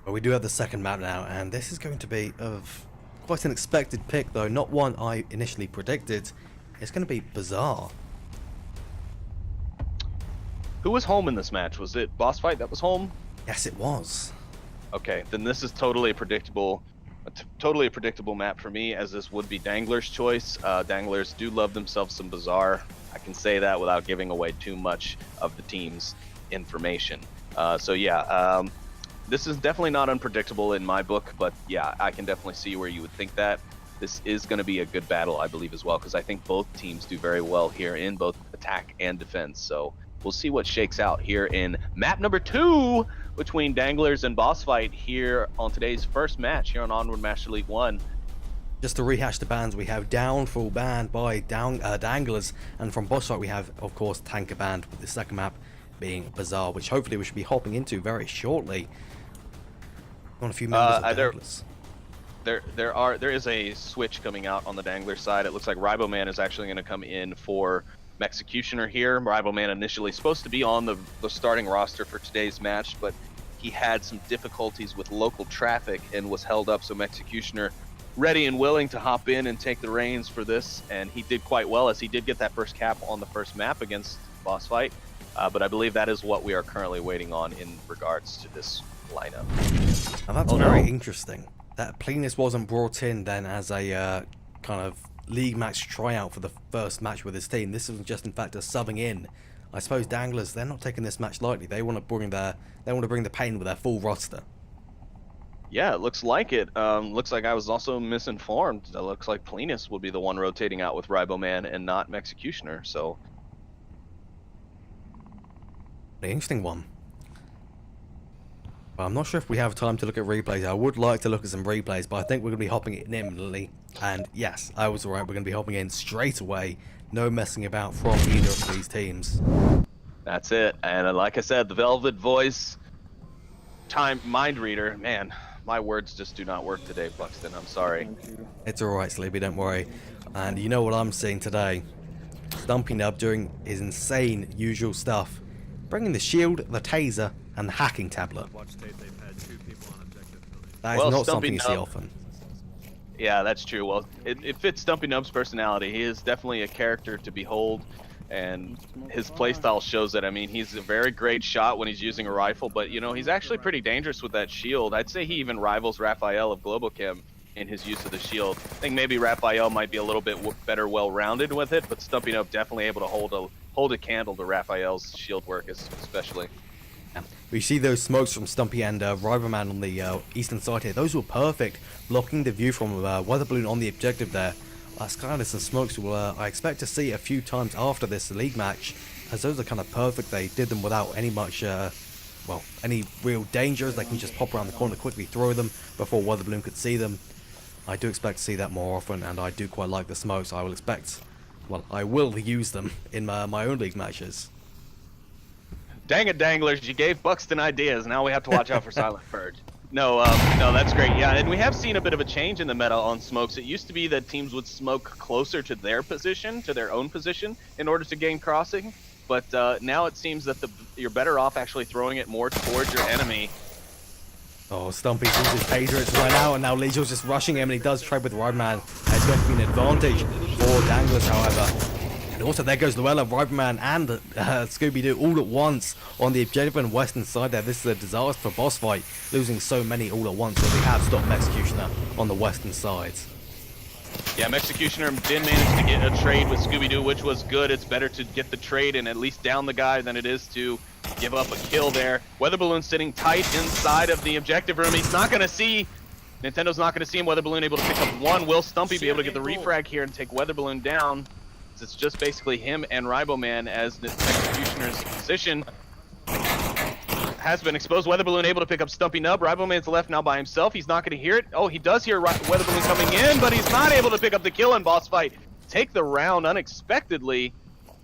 Well, we do have the second map now, and this is going to be of quite an expected pick, though not one I initially predicted. It's going to be Bizarre. Who was home in this match? Was it BossFight that was home? Yes, it was. Okay, then this is totally totally a predictable map for me, as this would be Danglers' choice. Danglers do love themselves some Bazaar. I can say that without giving away too much of the team's information. So yeah, this is definitely not unpredictable in my book, but yeah, I can definitely see where you would think that. This is going to be a good battle, I believe, as well, because I think both teams do very well here in both attack and defense. So we'll see what shakes out here in map number 2 between Danglers and BossFight here on today's first match here on Onward Master League 1. Just to rehash the bans, we have Downfall banned by Danglers, and from BossFight we have, of course, Tanker banned, with the second map being Bazaar, which hopefully we should be hopping into very shortly. On a few members of Danglers. There is a switch coming out on the Dangler side. It looks like Riboman is actually going to come in for Executioner here. Riboman initially supposed to be on the starting roster for today's match, but he had some difficulties with local traffic and was held up, so Executioner ready and willing to hop in and take the reins for this, and he did quite well, as he did get that first cap on the first map against BossFight. But I believe that is what we are currently waiting on in regards to this lineup. And that's very interesting. That Plenus wasn't brought in then as a kind of league match tryout for the first match with his team. This was just in fact a subbing in. I suppose Danglers, they're not taking this match lightly. They want to bring the pain with their full roster. Yeah, it looks like it. Looks like I was also misinformed. It looks like Plenus will be the one rotating out with Riboman and not Executioner. So an interesting one. Well, I'm not sure if we have time to look at replays. I would like to look at some replays, but I think we're going to be hopping in imminently. And yes, I was right. We're going to be hopping in straight away. No messing about from either of these teams. That's it. And like I said, the Velvet Voice, Mind Reader, man, my words just do not work today, Buxton. I'm sorry. It's alright, Sleepy, don't worry. And you know what I'm seeing today? Stumpy Nub doing his insane usual stuff. Bringing the shield, the taser, and the hacking tablet. That is not something you see often. Yeah, that's true. Well, it fits Stumpy Nub's personality. He is definitely a character to behold, and his playstyle shows it. I mean, he's a very great shot when he's using a rifle, but, you know, he's actually pretty dangerous with that shield. I'd say he even rivals Raphael of Globochem in his use of the shield. I think maybe Raphael might be a little bit better well-rounded with it, but Stumpy Nub definitely able to hold a candle to Raphael's shield work, especially. Yeah. We see those smokes from Stumpy and Riverman on the eastern side here. Those were perfect, blocking the view from Weather Balloon on the objective there. That's kind of some smokes I expect to see a few times after this league match, as those are kind of perfect. They did them without any much, any real dangers. They can just pop around the corner, quickly throw them before Weather Balloon could see them. I do expect to see that more often, and I do quite like the smokes. I will use them in my own league matches. Dang it, Danglers, you gave Buxton ideas. Now we have to watch out for Silent Bird. No, that's great. Yeah, and we have seen a bit of a change in the meta on smokes. It used to be that teams would smoke closer to their position, to their own position, in order to gain crossing. But now it seems that you're better off actually throwing it more towards your enemy. Oh, Stumpy sees his taser, it's run out, and now Legio's just rushing him, and he does trade with Riderman. It's going to be an advantage for Danglers, however. And also, there goes Luella, Riderman, and Scooby-Doo all at once on the objective and western side there. This is a disaster for BossFight, losing so many all at once, but we have stopped Executioner on the western side. Yeah, Executioner did manage to get a trade with Scooby-Doo, which was good. It's better to get the trade and at least down the guy than it is to give up a kill there. Weather Balloon sitting tight inside of the objective room. He's not going to see... Nintendo's not going to see him. Weather Balloon able to pick up one. Will Stumpy be able to get the refrag here and take Weather Balloon down? It's just basically him and Riboman as the Executioner's position has been exposed. Weather Balloon able to pick up Stumpy Nub. Riboman's left now by himself. He's not going to hear it. Oh, he does hear Weather Balloon coming in, but he's not able to pick up the kill in BossFight. Take the round unexpectedly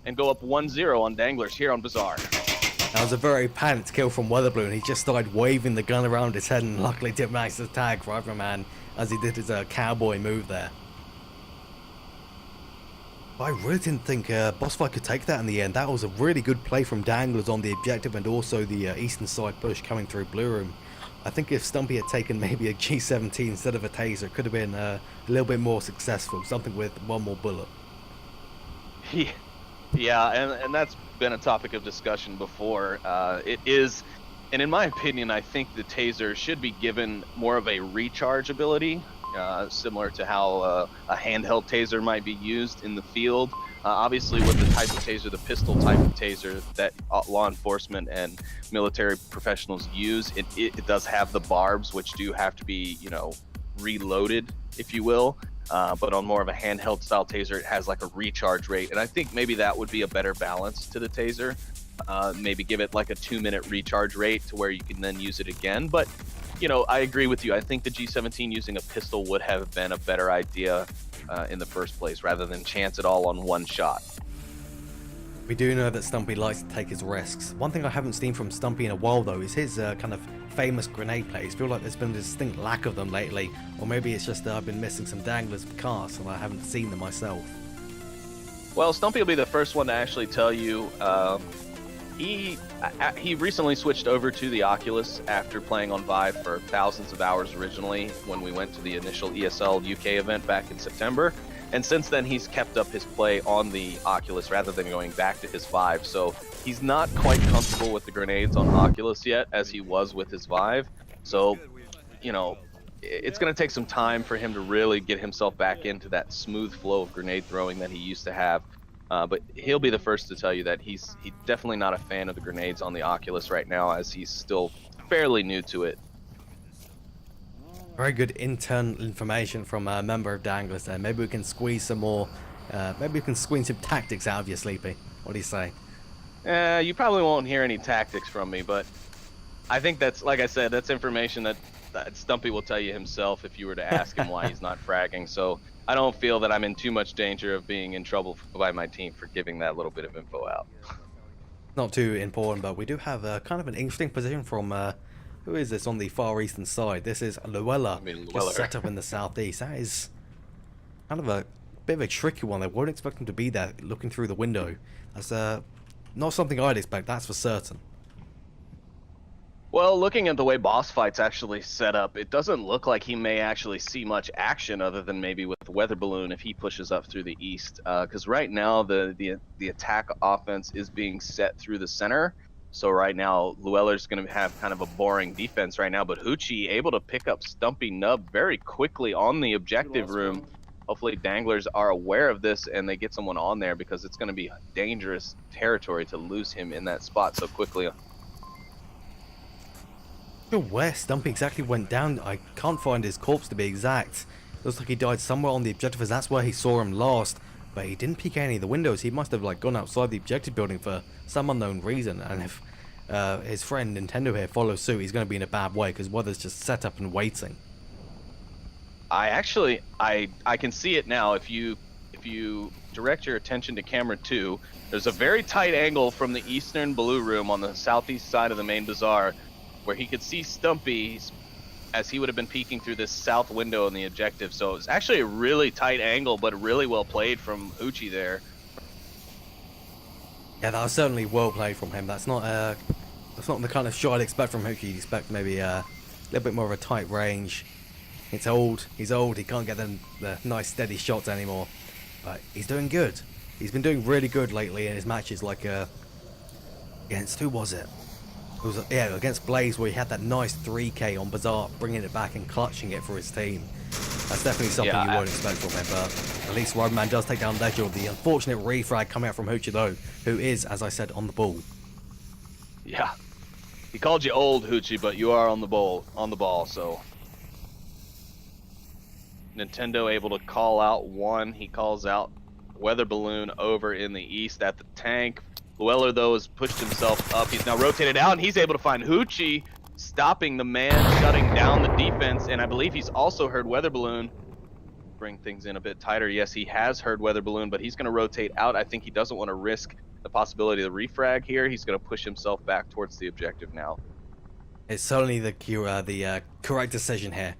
and go up 1-0 on Danglers here on Bazaar. That was a very panicked kill from Weather Balloon. He just started waving the gun around his head and luckily didn't manage to tag Riboman as he did his cowboy move there. I really didn't think BossFight could take that in the end. That was a really good play from Danglers on the objective and also the eastern side push coming through Blue Room. I think if Stumpy had taken maybe a G17 instead of a taser, it could have been a little bit more successful. Something with one more bullet. Yeah, and that's been a topic of discussion before. It is And in my opinion, I think the taser should be given more of a recharge ability, similar to how a handheld taser might be used in the field. Obviously, with the type of taser, the pistol type of taser that law enforcement and military professionals use, it does have the barbs, which do have to be, you know, reloaded, if you will. But on more of a handheld style taser, it has like a recharge rate. And I think maybe that would be a better balance to the taser. Maybe give it like a 2-minute recharge rate to where you can then use it again. But, you know, I agree with you. I think the G17 using a pistol would have been a better idea in the first place, rather than chance it all on one shot. We do know that Stumpy likes to take his risks. One thing I haven't seen from Stumpy in a while though is his kind of famous grenade plays. I feel like there's been a distinct lack of them lately, or maybe it's just that I've been missing some Danglers casts and I haven't seen them myself. Well, Stumpy will be the first one to actually tell you. He recently switched over to the Oculus after playing on Vive for thousands of hours originally when we went to the initial ESL UK event back in September. And since then, he's kept up his play on the Oculus rather than going back to his Vive. So he's not quite comfortable with the grenades on Oculus yet as he was with his Vive. So, you know, it's going to take some time for him to really get himself back into that smooth flow of grenade throwing that he used to have. But he'll be the first to tell you that he's definitely not a fan of the grenades on the Oculus right now, as he's still fairly new to it. Very good internal information from a member of Danglers there. Maybe we can squeeze some more, maybe we can squeeze some tactics out of you, Sleepy. What do you say? You probably won't hear any tactics from me, but I think that's, like I said, that's information that Stumpy will tell you himself if you were to ask him why he's not fragging. So I don't feel that I'm in too much danger of being in trouble by my team for giving that little bit of info out. Not too important, but we do have kind of an interesting position from, who is this on the far eastern side? This is Luella, just set up in the southeast. That is kind of a bit of a tricky one. I won't expect him to be there looking through the window. That's not something I'd expect, that's for certain. Well, looking at the way BossFight's actually set up, it doesn't look like he may actually see much action other than maybe with the weather balloon if he pushes up through the east. Because right now the attack offense is being set through the center. So right now Lueller's going to have kind of a boring defense right now. But Hoochie able to pick up Stumpy Nub very quickly on the objective room. Hopefully Danglers are aware of this and they get someone on there, because it's going to be dangerous territory to lose him in that spot so quickly. Sure where Stumpy exactly went down. I can't find his corpse to be exact. Looks like he died somewhere on the objective, as that's where he saw him last. But he didn't peek any of the windows. He must have like gone outside the objective building for some unknown reason. And if his friend Nintendo here follows suit, he's going to be in a bad way, because weather's just set up and waiting. I can see it now. If you direct your attention to camera 2, there's a very tight angle from the eastern blue room on the southeast side of the main bazaar, where he could see Stumpy as he would have been peeking through this south window in the objective. So it's actually a really tight angle, but really well played from Hoochie there. Yeah, that was certainly well played from him. That's not the kind of shot I'd expect from Hoochie. You'd expect maybe a little bit more of a tight range. He's old, he can't get the nice steady shots anymore. But he's doing good. He's been doing really good lately in his matches, like against, who was it? It was, yeah, against Blaze, where he had that nice 3K on Bazaar, bringing it back and clutching it for his team. That's definitely something you won't expect from him, but at least Roadman does take down Ledger. The unfortunate refrag coming out from Hoochie though, who is, as I said, on the ball. Yeah. He called you old, Hoochie, but you are on the ball, so. Nintendo able to call out one. He calls out weather balloon over in the east at the tank. Lueller, though, has pushed himself up. He's now rotated out, and he's able to find Hoochie, stopping the man, shutting down the defense. And I believe he's also heard weather balloon. Bring things in a bit tighter. Yes, he has heard weather balloon, but he's going to rotate out. I think he doesn't want to risk the possibility of the refrag here. He's going to push himself back towards the objective now. It's certainly the correct decision here.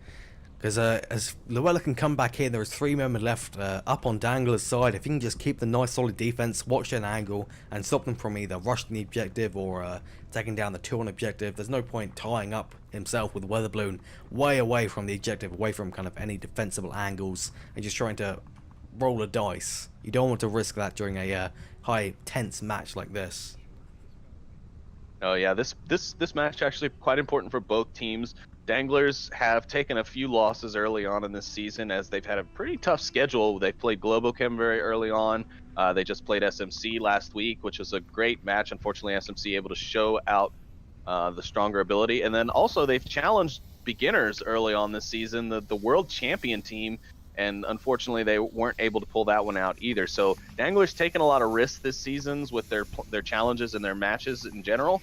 Because as Luella can come back here, there is 3 men left up on Dangler's side. If he can just keep the nice solid defense, watch an angle, and stop them from either rushing the objective or taking down the 2 on objective, there's no point tying up himself with weather balloon way away from the objective, away from kind of any defensible angles, and just trying to roll a dice. You don't want to risk that during a high tense match like this. Oh yeah, this match actually quite important for both teams. Danglers have taken a few losses early on in this season as they've had a pretty tough schedule. They played Globochem very early on. They just played SMC last week, which was a great match. Unfortunately, SMC able to show out the stronger ability, and then also they've challenged beginners early on this season, the world champion team, and unfortunately they weren't able to pull that one out either. So Danglers taken a lot of risks this season with their challenges and their matches in general.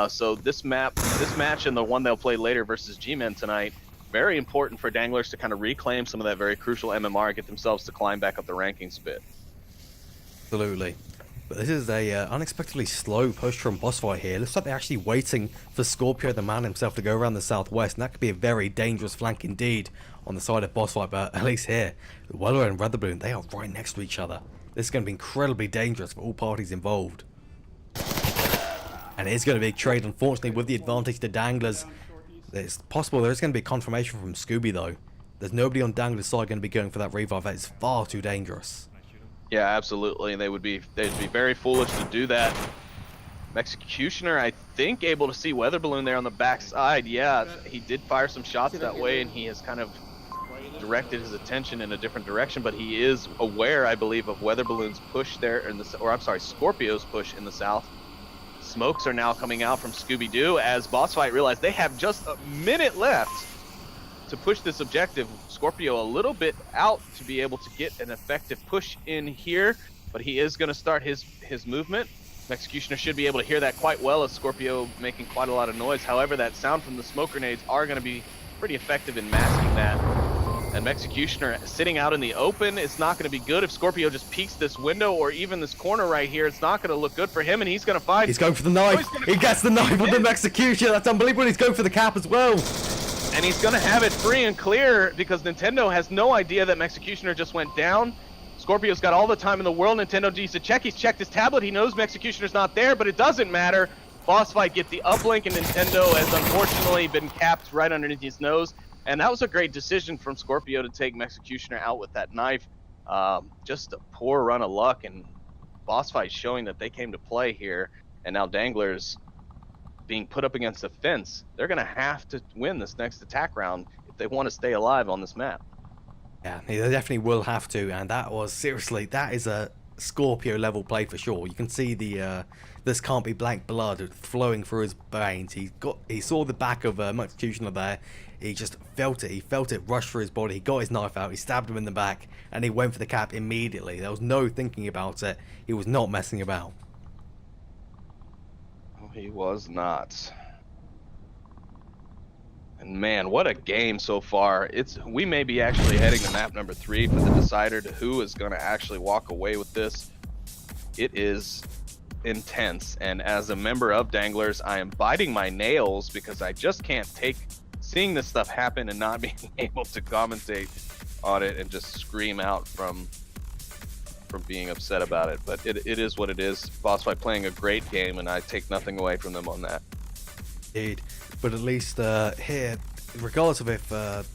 So this match and the one they'll play later versus G-Men tonight, very important for Danglers to kind of reclaim some of that very crucial MMR and get themselves to climb back up the rankings a bit. Absolutely. But this is a unexpectedly slow push from BossFight here. Looks like they're actually waiting for Scorpio, the man himself, to go around the southwest, and that could be a very dangerous flank indeed on the side of BossFight. But at least here, Weller and Weatherballoon, they are right next to each other. This is going to be incredibly dangerous for all parties involved. And it is going to be a trade, unfortunately, with the advantage to Danglers. It's possible there is going to be confirmation from Scooby, though. There's nobody on Danglers' side going to be going for that revive. That is far too dangerous. Yeah, absolutely. They'd be very foolish to do that. Executioner, I think, able to see Weatherballoon there on the backside. Yeah, he did fire some shots that way, and he has kind of directed his attention in a different direction. But he is aware, I believe, of Weatherballoon's push there in the, or I'm sorry, Scorpio's push in the south. Smokes are now coming out from Scooby-Doo as BossFight realize they have just a minute left to push this objective. Scorpio a little bit out to be able to get an effective push in here, but he is going to start his movement. Executioner should be able to hear that quite well as Scorpio making quite a lot of noise. However, that sound from the smoke grenades are going to be pretty effective in masking that. And Executioner sitting out in the open is not going to be good. If Scorpio just peeks this window or even this corner right here, it's not going to look good for him, and he's going to find... He's going for the knife. He gets the knife on the Executioner. That's unbelievable. He's going for the cap as well. And he's going to have it free and clear because Nintendo has no idea that Executioner just went down. Scorpio's got all the time in the world. Nintendo needs to check. He's checked his tablet. He knows Executioner's not there, but it doesn't matter. BossFight get the uplink, and Nintendo has unfortunately been capped right underneath his nose. And that was a great decision from Scorpio to take Executioner out with that knife. Just a poor run of luck, and BossFight showing that they came to play here. And now Danglers being put up against a fence. They're going to have to win this next attack round if they want to stay alive on this map. Yeah, they definitely will have to, and that was, seriously, that is a Scorpio level play for sure. You can see the this can't be blank blood flowing through his veins. He saw the back of Executioner there. He just felt it rush through his body. He got his knife out, he stabbed him in the back, and he went for the cap immediately. There was no thinking about it. He was not messing about. He was not. And man, what a game so far. We may be actually heading to map number 3 for the decider to who is going to actually walk away with this. It is intense, and as a member of Danglers, I am biting my nails because I just can't take seeing this stuff happen and not being able to commentate on it and just scream out from being upset about it. But it is what it is. BossFight playing a great game, and I take nothing away from them on that. Indeed. But at least here, regardless of if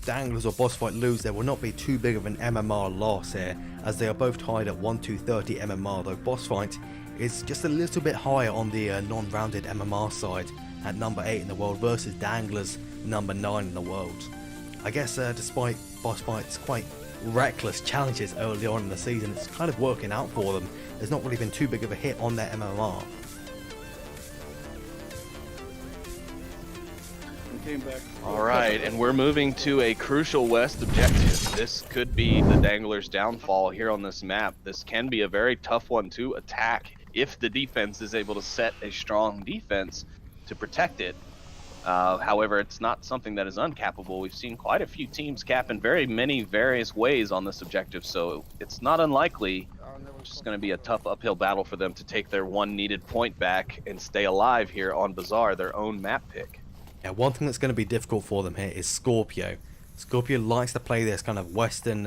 Danglers or BossFight lose, there will not be too big of an MMR loss here, as they are both tied at 1230 MMR, though BossFight is just a little bit higher on the non-rounded MMR side at number 8 in the world versus Danglers number 9 in the world. I guess despite BossFight's quite reckless challenges early on in the season, it's kind of working out for them. There's not really been too big of a hit on their MMR. Alright, and we're moving to a crucial west objective. This could be the Danglers' downfall here on this map. This can be a very tough one to attack if the defense is able to set a strong defense to protect it. However, it's not something that is uncappable. We've seen quite a few teams cap in very many various ways on this objective, so it's not unlikely. It's just going to be a tough uphill battle for them to take their one needed point back and stay alive here on Bazaar, their own map pick. Yeah, one thing that's going to be difficult for them here is Scorpio. Scorpio likes to play this kind of western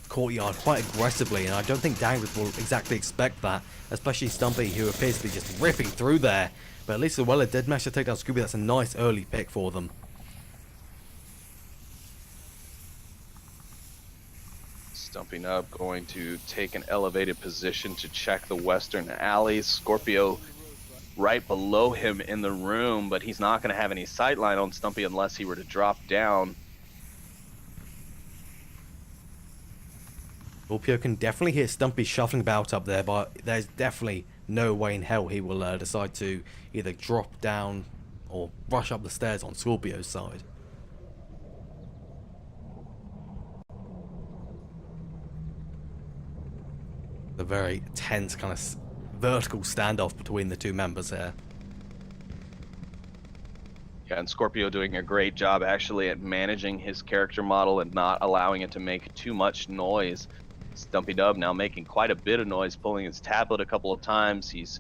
courtyard quite aggressively, and I don't think Danglers will exactly expect that, especially Stumpy, who appears to be just ripping through there. But at least the Weller did manage to take down Scooby. That's a nice early pick for them. Stumping up, going to take an elevated position to check the western alleys. Scorpio right below him in the room, but he's not going to have any sightline on Stumpy unless he were to drop down. Scorpio can definitely hear Stumpy shuffling about up there, but there's definitely no way in hell he will decide to either drop down or rush up the stairs on Scorpio's side. A very tense kind of vertical standoff between the two members here. Yeah, and Scorpio doing a great job actually at managing his character model and not allowing it to make too much noise. Stumpy Dub now making quite a bit of noise, pulling his tablet a couple of times. He's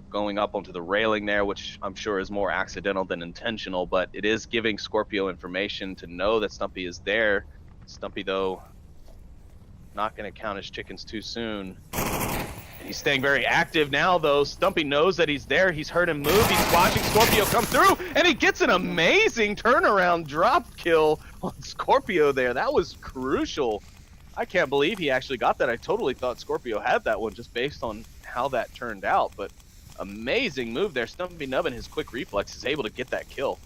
going up onto the railing there, which I'm sure is more accidental than intentional, but it is giving Scorpio information to know that Stumpy is there. Stumpy, though, not going to count his chickens too soon. He's staying very active now, though. Stumpy knows that he's there. He's heard him move. He's watching Scorpio come through, and he gets an amazing turnaround drop kill on Scorpio there. That was crucial. I can't believe he actually got that. I totally thought Scorpio had that one just based on how that turned out, but amazing move there. Stumpy Nub and his quick reflex is able to get that kill.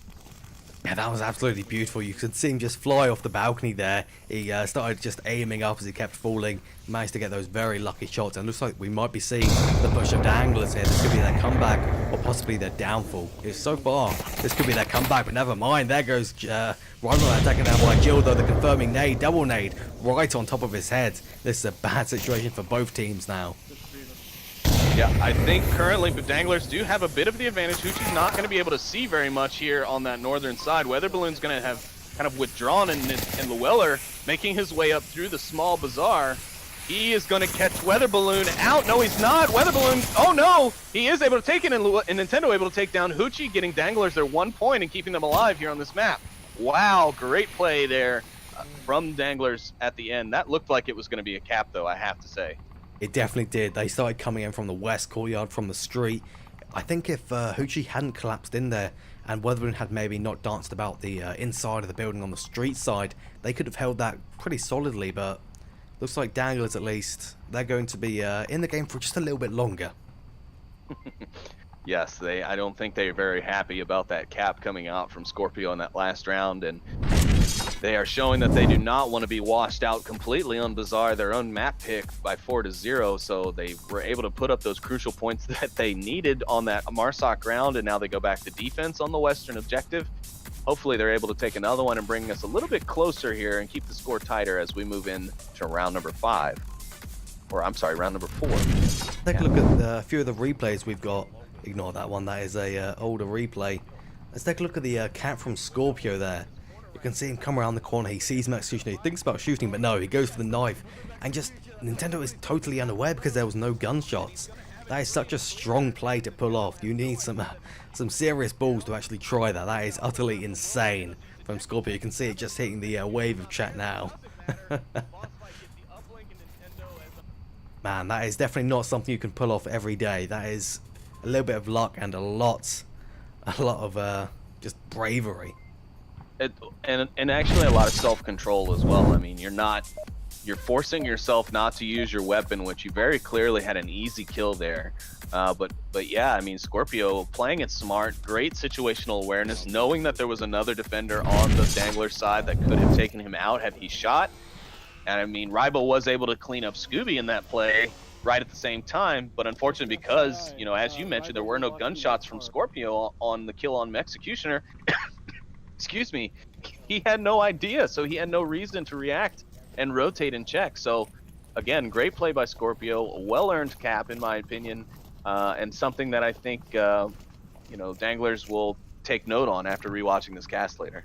Yeah, that was absolutely beautiful. You could see him just fly off the balcony there. He started just aiming up as he kept falling. Managed to get those very lucky shots. And looks like we might be seeing the push of Danglers here. This could be their comeback or possibly their downfall. So far, this could be their comeback, but never mind. There goes Ronald attacking down by Jill, though the confirming nade, double nade, right on top of his head. This is a bad situation for both teams now. Yeah, I think currently the Danglers do have a bit of the advantage. Hoochie's not going to be able to see very much here on that northern side. Weather Balloon's going to have kind of withdrawn, and Llewellyn making his way up through the small bazaar. He is going to catch Weather Balloon out. No, he's not. Weather Balloon, oh no! He is able to take it, and Nintendo able to take down Hoochie, getting Danglers their 1 point and keeping them alive here on this map. Wow, great play there from Danglers at the end. That looked like it was going to be a cap, though, I have to say. It definitely did. They started coming in from the west courtyard, from the street. I think if Hoochie hadn't collapsed in there and Weatherballoon had maybe not danced about the inside of the building on the street side, they could have held that pretty solidly, but looks like Danglers, at least, they're going to be in the game for just a little bit longer. Yes, I don't think they're very happy about that cap coming out from Scorpio in that last round, and they are showing that they do not want to be washed out completely on Bazaar, their own map pick, by 4-0, so they were able to put up those crucial points that they needed on that Marsoc round, and now they go back to defense on the western objective. Hopefully they're able to take another one and bring us a little bit closer here and keep the score tighter as we move in to round number 5. Or, I'm sorry, round number 4. Take a look at a few of the replays we've got. Ignore that one, that is a older replay. Let's take a look at the cat from Scorpio there. You can see him come around the corner, he sees him executioner, he thinks about shooting, but no, he goes for the knife. And just, Nintendo is totally unaware because there was no gunshots. That is such a strong play to pull off. You need some serious balls to actually try that. That is utterly insane from Scorpio. You can see it just hitting the wave of chat now. Man, that is definitely not something you can pull off every day. That is a little bit of luck and a lot of just bravery. And actually a lot of self-control as well. I mean, you're forcing yourself not to use your weapon, which you very clearly had an easy kill there. But yeah, I mean, Scorpio playing it smart, great situational awareness, knowing that there was another defender on the Dangler side that could have taken him out had he shot. And I mean, Rybo was able to clean up Scooby in that play right at the same time, but unfortunately because, you know, as you mentioned, there were no gunshots from Scorpio on the kill on Executioner. Excuse me, he had no idea, so he had no reason to react and rotate and check. So again, great play by Scorpio, a well-earned cap in my opinion, and something that I think you know, Danglers will take note on after rewatching this cast later.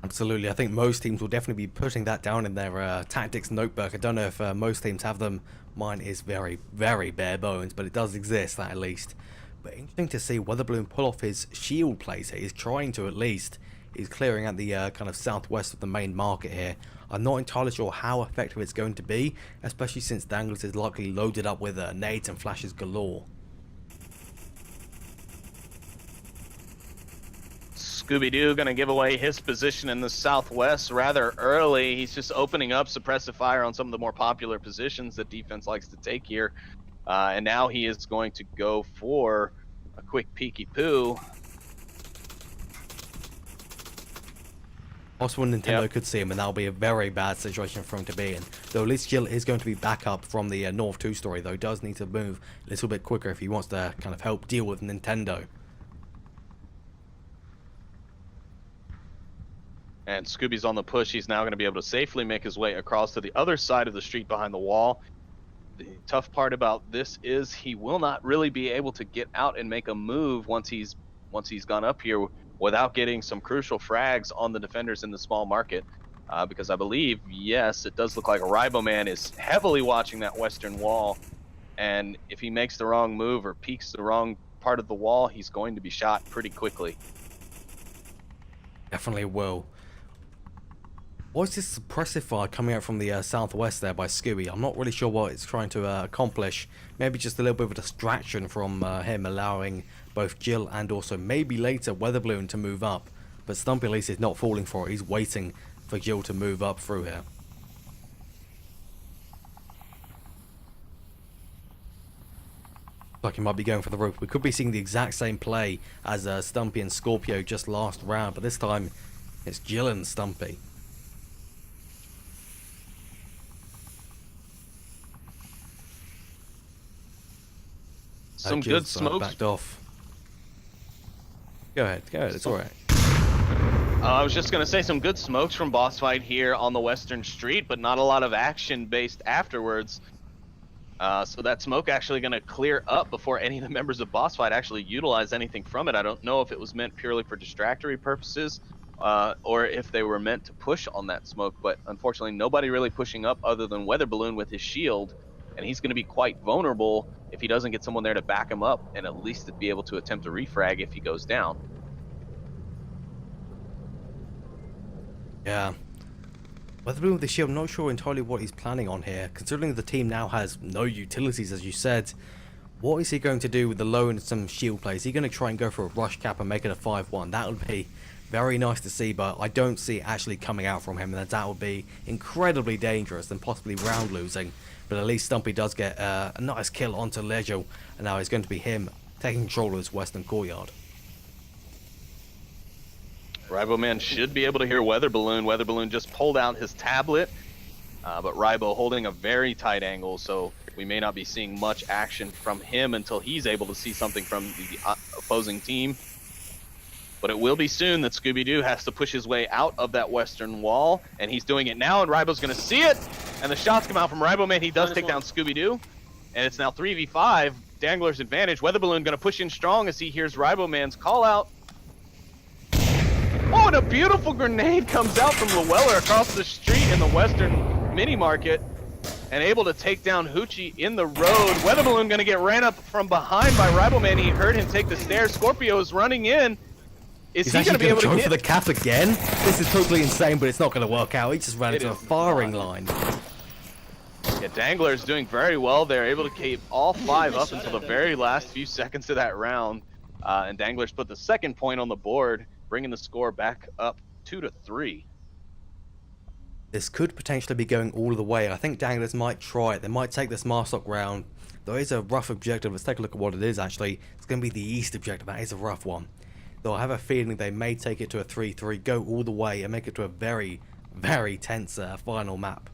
Absolutely, I think most teams will definitely be putting that down in their tactics notebook. I don't know if most teams have them. Mine is very, very bare bones, but it does exist, that at least. But interesting to see Weatherballoon pull off his shield plays here. He's trying to, at least. He's clearing at the kind of southwest of the main market here. I'm not entirely sure how effective it's going to be, especially since Danglers is likely loaded up with nades and flashes galore. Scooby-Doo gonna give away his position in the southwest rather early. He's just opening up suppressive fire on some of the more popular positions that defense likes to take here. And now he is going to go for a quick peeky poo. Also, Nintendo Yep. could see him, and that'll be a very bad situation for him to be in. Though at least Jill is going to be back up from the North 2 story, though he does need to move a little bit quicker if he wants to kind of help deal with Nintendo. And Scooby's on the push. He's now going to be able to safely make his way across to the other side of the street behind the wall. The tough part about this is he will not really be able to get out and make a move once he's gone up here without getting some crucial frags on the defenders in the small market. Because I believe, yes, it does look like Riboman is heavily watching that western wall. And if he makes the wrong move or peeks the wrong part of the wall, he's going to be shot pretty quickly. Definitely will. What's this suppressive fire coming out from the southwest there by Scooby? I'm not really sure what it's trying to accomplish. Maybe just a little bit of a distraction from him, allowing both Jill and also maybe later Weather Balloon to move up. But Stumpy at least is not falling for it. He's waiting for Jill to move up through here. Like he might be going for the roof. We could be seeing the exact same play as Stumpy and Scorpio just last round, but this time it's Jill and Stumpy. Some good Jill's, smokes. backed off. Go ahead, it's alright. I was just going to say some good smokes from BossFight here on the Western Street, but not a lot of action based afterwards. So that smoke actually going to clear up before any of the members of BossFight actually utilize anything from it. I don't know if it was meant purely for distractory purposes or if they were meant to push on that smoke, but unfortunately nobody really pushing up other than Weather Balloon with his shield, and he's going to be quite vulnerable if he doesn't get someone there to back him up and at least to be able to attempt a refrag if he goes down. Yeah. Weather Balloon with the shield, I'm not sure entirely what he's planning on here. Considering the team now has no utilities, as you said, what is he going to do with the low and some shield plays? Is he going to try and go for a rush cap and make it a 5-1? That would be very nice to see, but I don't see it actually coming out from him, and that would be incredibly dangerous and possibly round losing. But at least Stumpy does get a nice kill onto Leisure, and now it's going to be him taking control of this western courtyard. Riboman should be able to hear Weather Balloon. Weather Balloon just pulled out his tablet, but Ribo holding a very tight angle, so we may not be seeing much action from him until he's able to see something from the opposing team. But it will be soon that Scooby-Doo has to push his way out of that western wall, and he's doing it now, and Ribo's going to see it, and the shots come out from Riboman. He does take down Scooby-Doo, and it's now 3v5, Danglers advantage. Weather Balloon going to push in strong as he hears Riboman's call out. Oh, and a beautiful grenade comes out from Llewellyn across the street in the western mini market, and able to take down Hoochie in the road. Weather Balloon going to get ran up from behind by Riboman. He heard him take the stairs. Scorpio is running in. Is He's he going to be able to go hit? for the cap again? This is totally insane, but it's not going to work out. He just ran into a firing line. Yeah, Danglers doing very well. They're able to keep all 5 up until the very last few seconds of that round. And Danglers put the second point on the board, bringing the score back up 2-3. This could potentially be going all the way. I think Danglers might try it. They might take this Marsoc round. There is a rough objective. Let's take a look at what it is, actually. It's going to be the east objective. That is a rough one. Though I have a feeling they may take it to a 3-3, go all the way, and make it to a very, very tense final map.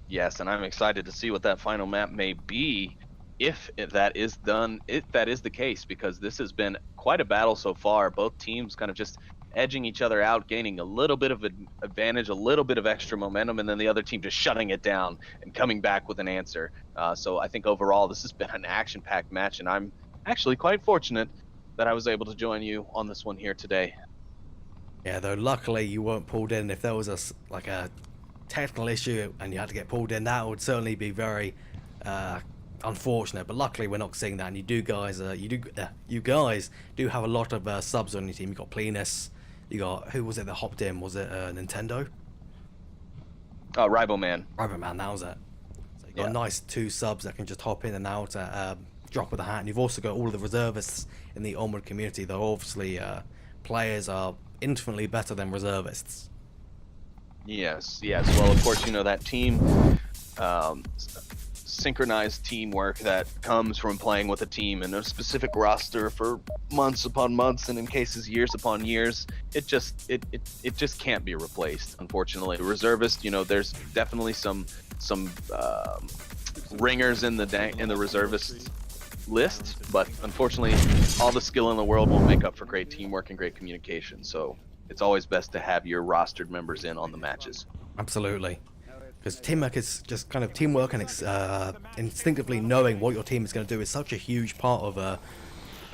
Yes, and I'm excited to see what that final map may be if that is done, if that is the case, because this has been quite a battle so far. Both teams kind of just edging each other out, gaining a little bit of an advantage, a little bit of extra momentum, and then the other team just shutting it down and coming back with an answer. So I think overall this has been an action-packed match, and I'm actually quite fortunate that I was able to join you on this one here today. Yeah, though luckily you weren't pulled in. If there was a technical issue and you had to get pulled in, that would certainly be very unfortunate. But luckily we're not seeing that, and you guys do have a lot of subs on your team. You got Plenus, you got, who was it that hopped in? Was it Nintendo? Riboman. Riboman, that was it. So you got a nice 2 subs that can just hop in and out at drop of the hat, and you've also got all of the reservists in the Onward community, though obviously players are infinitely better than reservists. Yes. Well, of course, you know that team synchronized teamwork that comes from playing with a team and a specific roster for months upon months, and in cases years upon years. It just can't be replaced, unfortunately. Reservist, you know, there's definitely some ringers in the reservist list, but unfortunately all the skill in the world won't make up for great teamwork and great communication. So it's always best to have your rostered members in on the matches. Absolutely. Because teamwork is just kind of teamwork, and instinctively knowing what your team is going to do is such a huge part of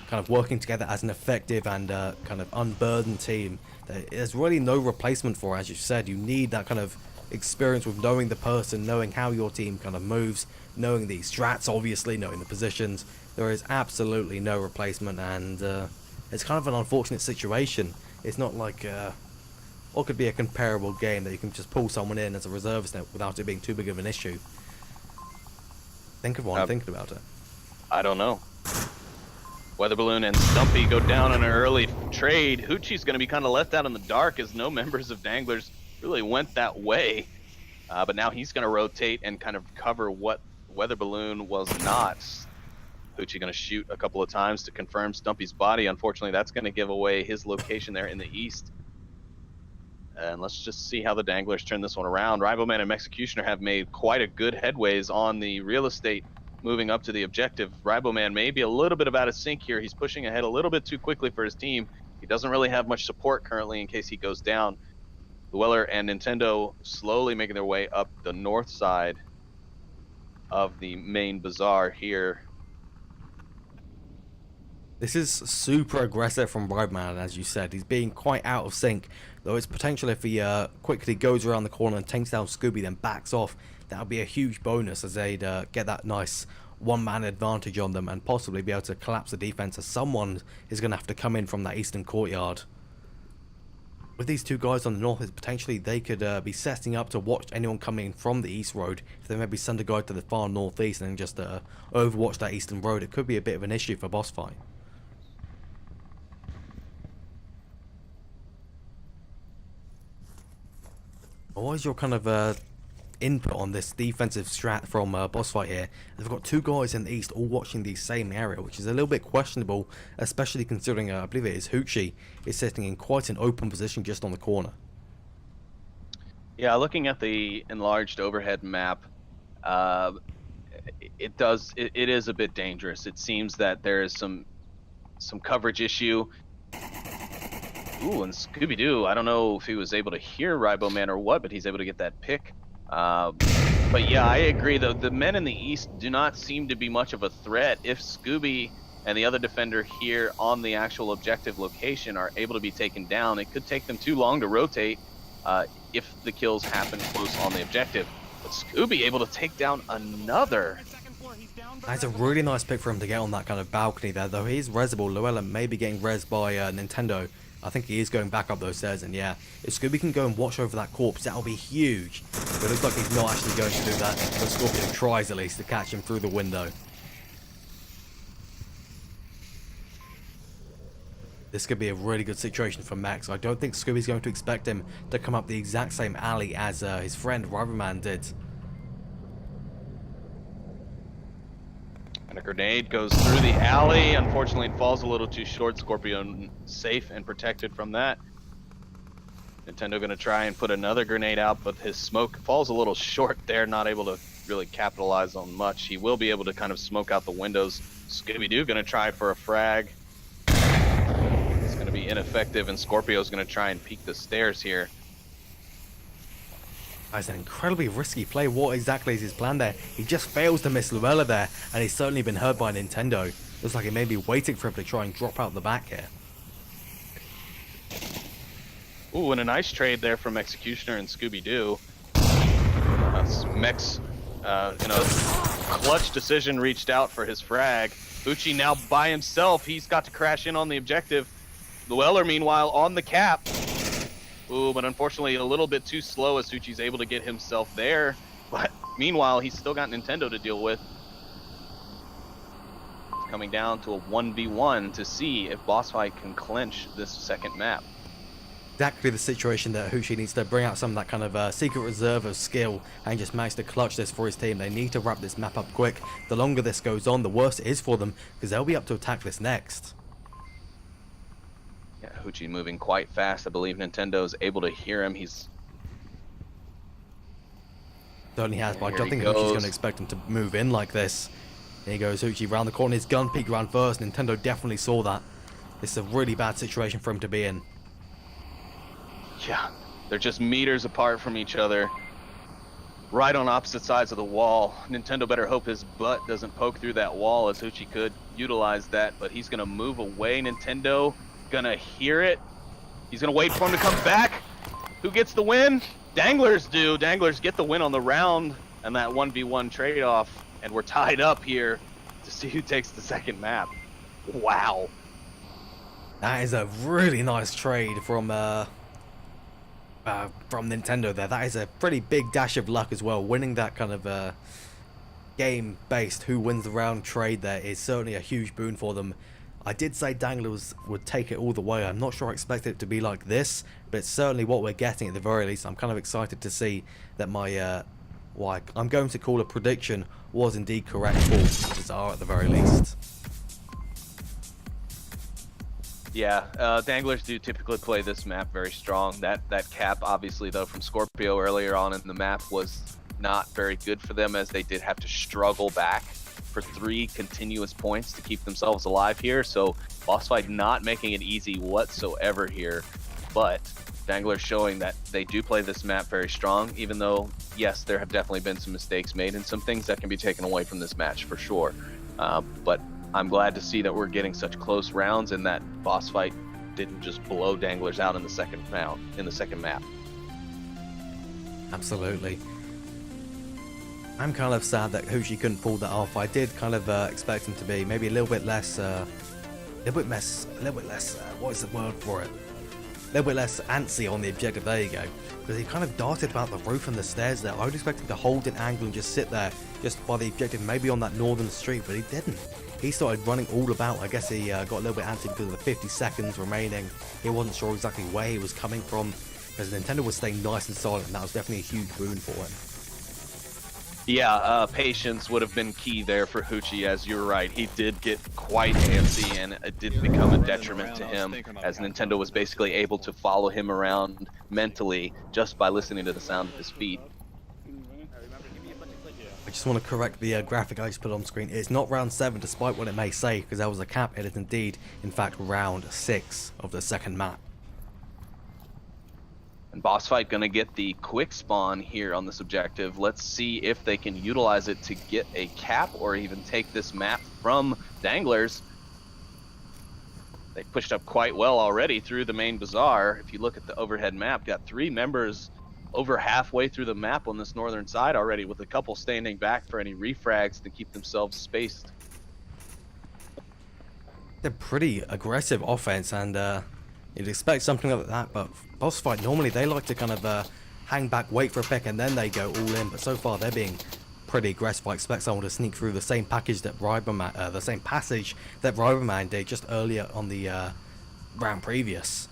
kind of working together as an effective and kind of unburdened team. There's really no replacement for, as you said. You need that kind of experience with knowing the person, knowing how your team kind of moves, knowing the strats, obviously, knowing the positions. There is absolutely no replacement, and it's kind of an unfortunate situation. It's not like or could be a comparable game that you can just pull someone in as a reservist without it being too big of an issue. Think of one, thinking about it. I don't know. Weather Balloon and Stumpy go down on an early trade. Hoochie's going to be kind of left out in the dark as no members of Danglers really went that way. But now he's going to rotate and kind of cover what Weather Balloon was not. Hoochie going to shoot a couple of times to confirm Stumpy's body. Unfortunately, that's going to give away his location there in the east. And let's just see how the Danglers turn this one around. Rivalman and Executioner have made quite a good headways on the real estate moving up to the objective. Rivalman may be a little bit out of sync here. He's pushing ahead a little bit too quickly for his team. He doesn't really have much support currently in case he goes down. Llewellyn and Nintendo slowly making their way up the north side of the main bazaar here. This is super aggressive from Rideman, as you said. He's being quite out of sync, though it's potential if he quickly goes around the corner and takes down Scooby, then backs off. That would be a huge bonus, as they'd get that nice one-man advantage on them and possibly be able to collapse the defense, as someone is going to have to come in from that eastern courtyard. With these two guys on the north, potentially they could be setting up to watch anyone coming in from the east road. If they maybe send a guy to the far northeast and then just overwatch that eastern road, it could be a bit of an issue for BossFight. What is your kind of input on this defensive strat from BossFight here? They've got two guys in the east all watching the same area, which is a little bit questionable, especially considering I believe it is Hoochie is sitting in quite an open position just on the corner. Yeah, looking at the enlarged overhead map, it is a bit dangerous. It seems that there is some coverage issue. Ooh, and Scooby-Doo, I don't know if he was able to hear Riboman or what, but he's able to get that pick. But yeah, I agree, though. The men in the east do not seem to be much of a threat. If Scooby and the other defender here on the actual objective location are able to be taken down, it could take them too long to rotate if the kills happen close on the objective. But Scooby able to take down another. That's a really nice pick for him to get on that kind of balcony there, though he is resable. Llewellyn may be getting res by Nintendo. I think he is going back up those stairs, and yeah, if Scooby can go and watch over that corpse, that'll be huge. But it looks like he's not actually going to do that, but Scorpion tries at least to catch him through the window. This could be a really good situation for Max. I don't think Scooby's going to expect him to come up the exact same alley as his friend Riverman did. And a grenade goes through the alley. Unfortunately, it falls a little too short. Scorpion safe and protected from that. Nintendo going to try and put another grenade out, but his smoke falls a little short there, not able to really capitalize on much. He will be able to kind of smoke out the windows. Scooby-Doo going to try for a frag. It's going to be ineffective, and Scorpio's going to try and peek the stairs here. That's an incredibly risky play. What exactly is his plan there? He just fails to miss Luella there, and he's certainly been hurt by Nintendo. Looks like he may be waiting for him to try and drop out the back here. Ooh, and a nice trade there from Executioner and Scooby-Doo. Mex, in a clutch decision, reached out for his frag. Uchi now by himself. He's got to crash in on the objective. Llewellyn, meanwhile, on the cap. Ooh, but unfortunately a little bit too slow as Suchi's able to get himself there. But meanwhile, he's still got Nintendo to deal with. Coming down to a 1v1 to see if BossFight can clinch this second map. exactly the situation that Hushi needs to bring out some of that kind of secret reserve of skill and just manage to clutch this for his team. They need to wrap this map up quick. The longer this goes on, the worse it is for them, because they'll be up to attack this next. Yeah, Huchi moving quite fast. I believe Nintendo is able to hear him. He's Certainly has, but I Here don't he think Huchi's goes. going to expect him to move in like this. Here goes Huchi round the corner. His gun peek ran first. Nintendo definitely saw that. This is a really bad situation for him to be in. Yeah, they're just meters apart from each other. Right on opposite sides of the wall. Nintendo better hope his butt doesn't poke through that wall, as Huchi could utilize that, but he's gonna move away. Nintendo gonna hear it. He's gonna wait for him to come back. Who gets the win? Danglers do. Danglers get the win on the round and that 1v1 trade-off, and we're tied up here to see who takes the second map. Wow. That is a really nice trade from Nintendo there. That is a pretty big dash of luck as well. Winning that kind of game-based who wins the round trade there is certainly a huge boon for them. I did say Danglers would take it all the way. I'm not sure I expected it to be like this, but it's certainly what we're getting at the very least. I'm kind of excited to see that my, what I'm going to call a prediction was indeed correct for Bizarre at the very least. Yeah, Danglers do typically play this map very strong. That cap, obviously, though, from Scorpio earlier on in the map was not very good for them, as they did have to struggle back for 3 continuous points to keep themselves alive here. So BossFight not making it easy whatsoever here, but Danglers showing that they do play this map very strong, even though, yes, there have definitely been some mistakes made and some things that can be taken away from this match for sure. But I'm glad to see that we're getting such close rounds and that BossFight didn't just blow Danglers out in the second round, in the second map. Absolutely. I'm kind of sad that Hushi couldn't pull that off. I did kind of expect him to be maybe a little bit less, what is the word for it? A little bit less antsy on the objective. There you go. Because he kind of darted about the roof and the stairs there. I would expect him to hold an angle and just sit there, just by the objective, maybe on that northern street, but he didn't. He started running all about. I guess he got a little bit antsy because of the 50 seconds remaining. He wasn't sure exactly where he was coming from, because Nintendo was staying nice and silent, and that was definitely a huge boon for him. Yeah, patience would have been key there for Huchi, as you're right. He did get quite antsy, and it did become a detriment to him, as Nintendo was basically able to follow him around mentally just by listening to the sound of his feet. I just want to correct the graphic I just put on screen. It's not round 7, despite what it may say, because that was a cap. It is indeed, in fact, round 6 of the second map. And BossFight gonna get the quick spawn here on this objective. Let's see if they can utilize it to get a cap or even take this map from Danglers. They pushed up quite well already through the main bazaar. If you look at the overhead map, got 3 members over halfway through the map on this northern side already, with a couple standing back for any refrags to keep themselves spaced. They're pretty aggressive offense, and you'd expect something like that, but BossFight, normally they like to kind of hang back, wait for a pick, and then they go all in, but so far they're being pretty aggressive. I expect someone to sneak through the same package that passage that Ryberman did just earlier on the round previous.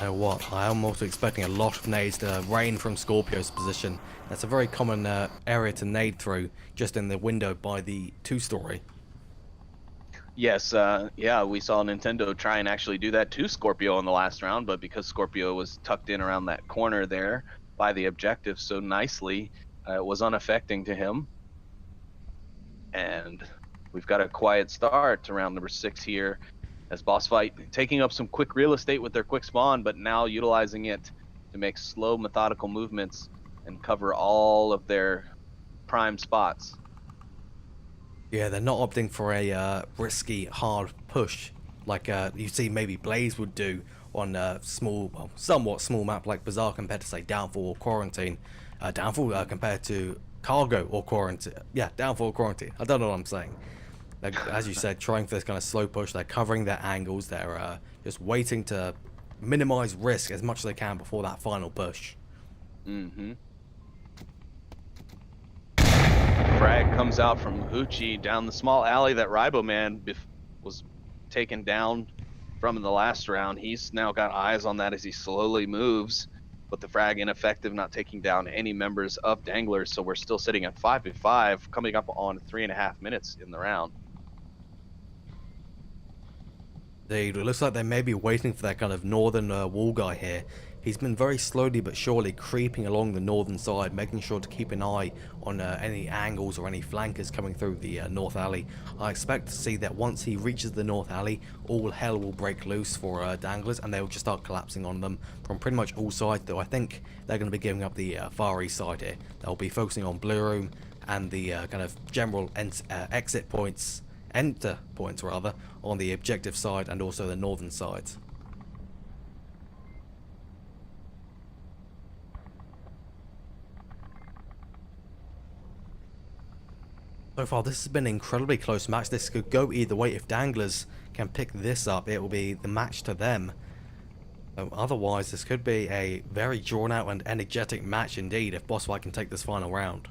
You know what, I am also expecting a lot of nades to rain from Scorpio's position. That's a very common area to nade through, just in the window by the 2-story. Yes, yeah, we saw Nintendo try and actually do that to Scorpio in the last round, but because Scorpio was tucked in around that corner there by the objective so nicely, it was unaffecting to him. And we've got a quiet start to round number 6 here, as BossFight taking up some quick real estate with their quick spawn, but now utilizing it to make slow, methodical movements and cover all of their prime spots. Yeah, they're not opting for a risky, hard push like you see maybe Blaze would do on a small, well, somewhat small map like Bazaar compared to, say, Downfall or Quarantine. Downfall compared to Cargo or Quarantine. Yeah, Downfall or Quarantine. I don't know what I'm saying. Like, as you said, trying for this kind of slow push. They're covering their angles. They're just waiting to minimize risk as much as they can before that final push. Mm-hmm. Frag comes out from Huchi down the small alley that Ryboman was taken down from in the last round. He's now got eyes on that as he slowly moves, but the frag ineffective, not taking down any members of Danglers. So we're still sitting at 5v5, coming up on 3.5 minutes in the round. It looks like they may be waiting for that kind of northern wall guy here. He's been very slowly but surely creeping along the northern side, making sure to keep an eye on any angles or any flankers coming through the north alley. I expect to see that once he reaches the north alley, all hell will break loose for Danglers, and they'll just start collapsing on them from pretty much all sides, though I think they're going to be giving up the far east side here. They'll be focusing on Blue Room and the kind of general exit points, enter points rather, on the objective side and also the northern side. So far this has been an incredibly close match. This could go either way. If Danglers can pick this up, it will be the match to them. Otherwise this could be a very drawn out and energetic match indeed if BossFight can take this final round.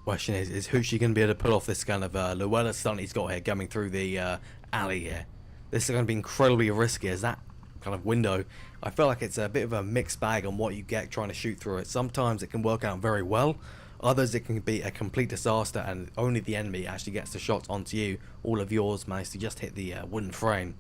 Question is Hoochie going to be able to pull off this kind of Llewellyn stunt he's got here coming through the alley here? This is going to be incredibly risky as that kind of window. I feel like it's a bit of a mixed bag on what you get trying to shoot through it. Sometimes it can work out very well, others it can be a complete disaster and only the enemy actually gets the shot onto you. All of yours manage to just hit the wooden frame.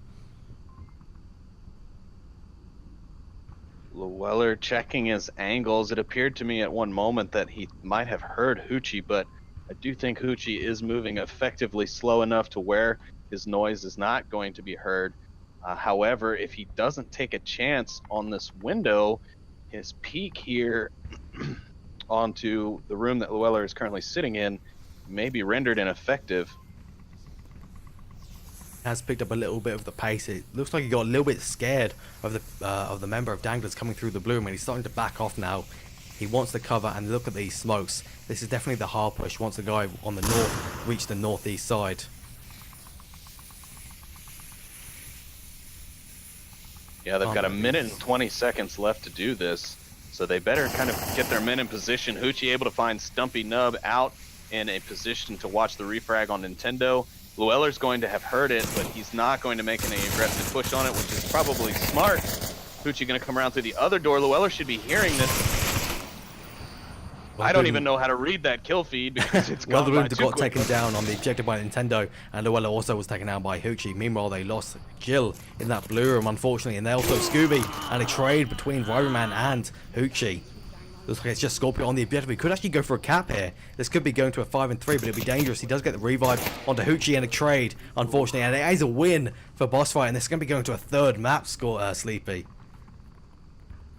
Llewellyn checking his angles. It appeared to me at one moment that he might have heard Hoochie, but I do think Hoochie is moving effectively slow enough to where his noise is not going to be heard. However, if he doesn't take a chance on this window, his peek here onto the room that Llewellyn is currently sitting in may be rendered ineffective. Has picked up a little bit of the pace. It looks like he got a little bit scared of the member of Danglers coming through the bloom, and he's starting to back off now. He wants to cover, and look at these smokes. This is definitely the hard push once the guy on the north reach the northeast side. Yeah, they've got a minute and 20 seconds left to do this, so they better kind of get their men in position. Hoochie able to find Stumpy Nub out in a position to watch the refrag on Nintendo. Llewellyn's going to have heard it, but he's not going to make any aggressive push on it, which is probably smart. Hoochie going to come around through the other door. Llewellyn should be hearing this. I don't even know how to read that kill feed because it's gone by too got quick. taken down on the objective by Nintendo, and Llewellyn also was taken down by Hoochie. Meanwhile, they lost Jill in that blue room, unfortunately, and they also Scooby, and a trade between Ryderman and Hoochie. Looks like it's just Scorpio on the objective. He could actually go for a cap here. This could be going to a 5 and 3, but it'd be dangerous. He does get the revive onto Hoochie and a trade, unfortunately, and it is a win for BossFight, and this is going to be going to a third map score, Sleepy.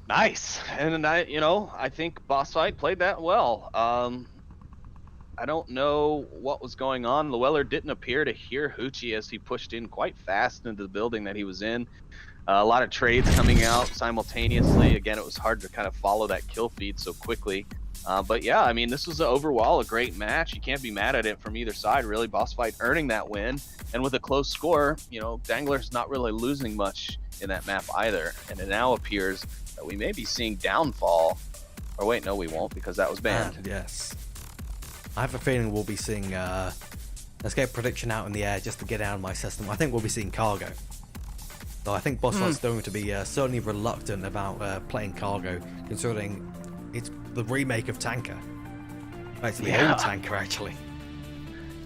Nice, and I think BossFight played that well. I don't know what was going on. Llewellyn didn't appear to hear Hoochie as he pushed in quite fast into the building that he was in. A lot of trades coming out simultaneously. Again, it was hard to kind of follow that kill feed so quickly. But yeah, I mean, this was overall a great match. You can't be mad at it from either side, really. BossFight earning that win, and with a close score, Dangler's not really losing much in that map either. And it now appears that we may be seeing Downfall. Or wait, no, we won't, because that was banned. Yes. I have a feeling we'll be seeing Escape Prediction out in the air just to get out of my system. I think we'll be seeing Cargo. So I think BossFight's going to be certainly reluctant about playing Cargo, considering it's the remake of Tanker. It's the old Tanker, actually.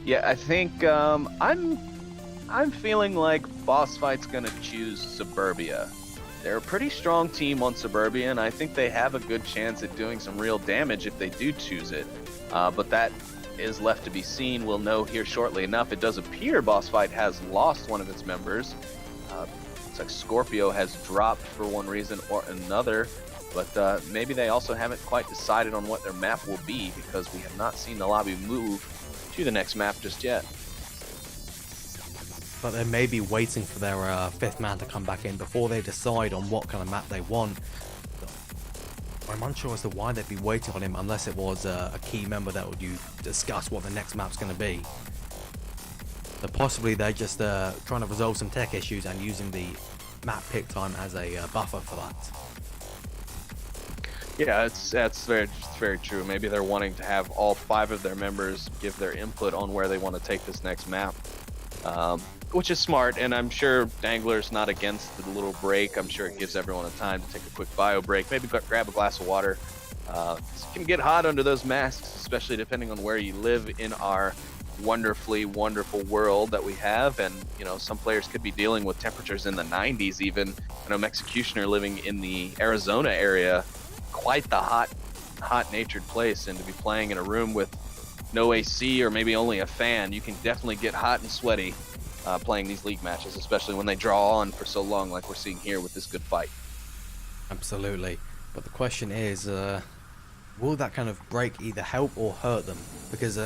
Yeah, I think I'm feeling like BossFight's gonna choose Suburbia. They're a pretty strong team on Suburbia, and I think they have a good chance at doing some real damage if they do choose it. But that is left to be seen. We'll know here shortly enough. It does appear BossFight has lost one of its members. It's like Scorpio has dropped for one reason or another, but maybe they also haven't quite decided on what their map will be, because we have not seen the lobby move to the next map just yet. But they may be waiting for their fifth man to come back in before they decide on what kind of map they want. I'm unsure as to why they'd be waiting on him unless it was a key member that would discuss what the next map's going to be. So possibly they're just trying to resolve some tech issues and using the map pick time as a buffer for that. Yeah, that's very true. Maybe they're wanting to have all 5 of their members give their input on where they want to take this next map, which is smart. And I'm sure Danglers not against the little break. I'm sure it gives everyone a time to take a quick bio break, maybe grab a glass of water. It can get hot under those masks, especially depending on where you live in our wonderfully wonderful world that we have. And you know, some players could be dealing with temperatures in the 90s even. I know Executioner living in the Arizona area, quite the hot natured place, and to be playing in a room with no AC or maybe only a fan, you can definitely get hot and sweaty playing these league matches, especially when they draw on for so long like we're seeing here with this good fight. Absolutely. But the question is, will that kind of break either help or hurt them? Because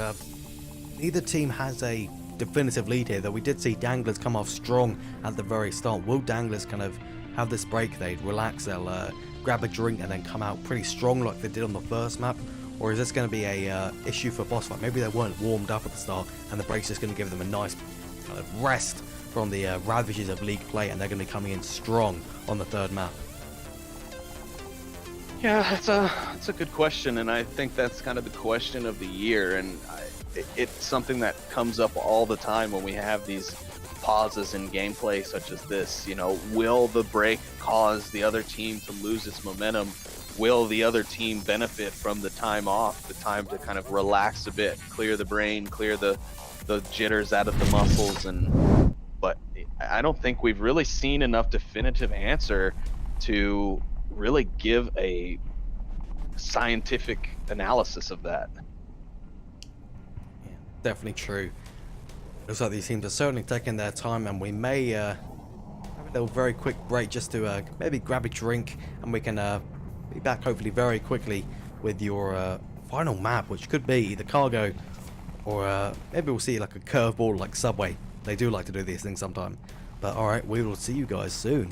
neither team has a definitive lead here, though we did see Danglers come off strong at the very start. Will Danglers kind of have this break, they'd relax, they'll grab a drink and then come out pretty strong like they did on the first map? Or is this going to be a issue for BossFight? Maybe they weren't warmed up at the start and the break's just going to give them a nice kind of rest from the ravages of league play, and they're going to be coming in strong on the third map. Yeah, it's a good question, and I think that's kind of the question of the year, and it's something that comes up all the time when we have these pauses in gameplay such as this. You know, will the break cause the other team to lose its momentum? Will the other team benefit from the time off, the time to kind of relax a bit, clear the brain, clear the jitters out of the muscles? But I don't think we've really seen enough definitive answer to really give a scientific analysis of that. Yeah, definitely true. Looks like these teams are certainly taking their time, and we may have a little very quick break just to maybe grab a drink, and we can be back hopefully very quickly with your final map, which could be either cargo or maybe we'll see like a curveball like Subway. They do like to do these things sometime. But alright, we will see you guys soon.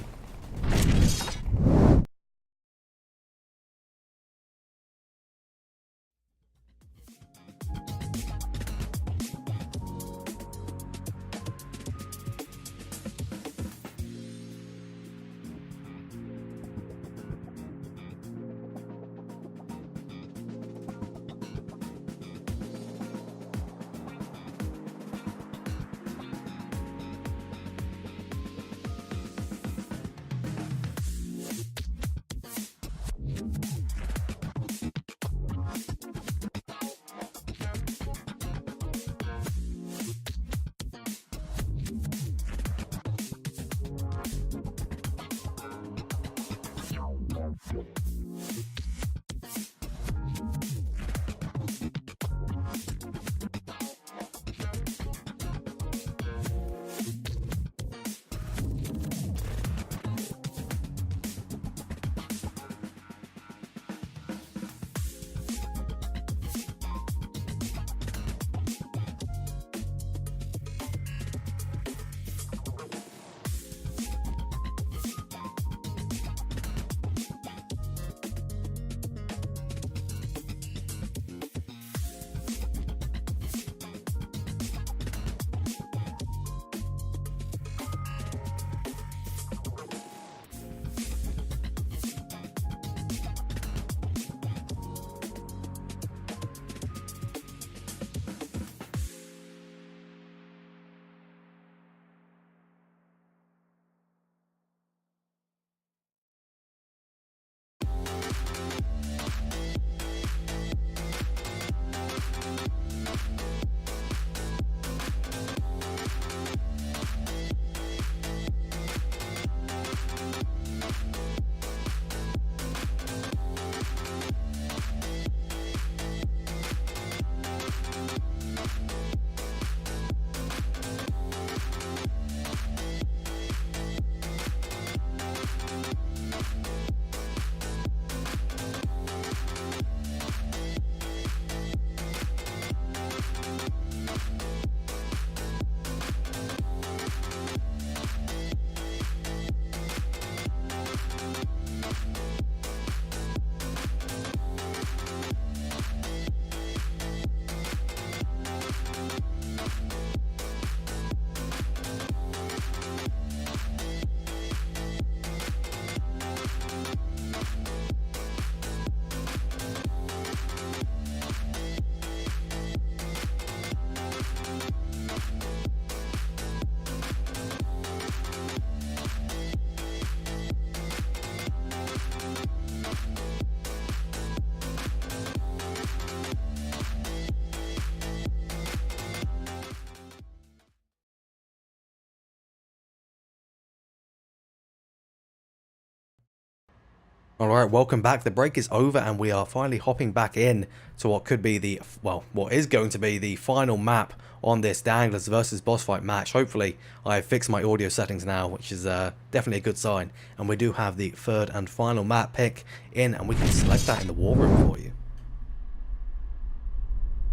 Alright, welcome back. The break is over and we are finally hopping back in to what could be the, well, what is going to be the final map on this Danglers versus BossFight match. Hopefully, I have fixed my audio settings now, which is definitely a good sign. And we do have the third and final map pick in, and we can select that in the war room for you.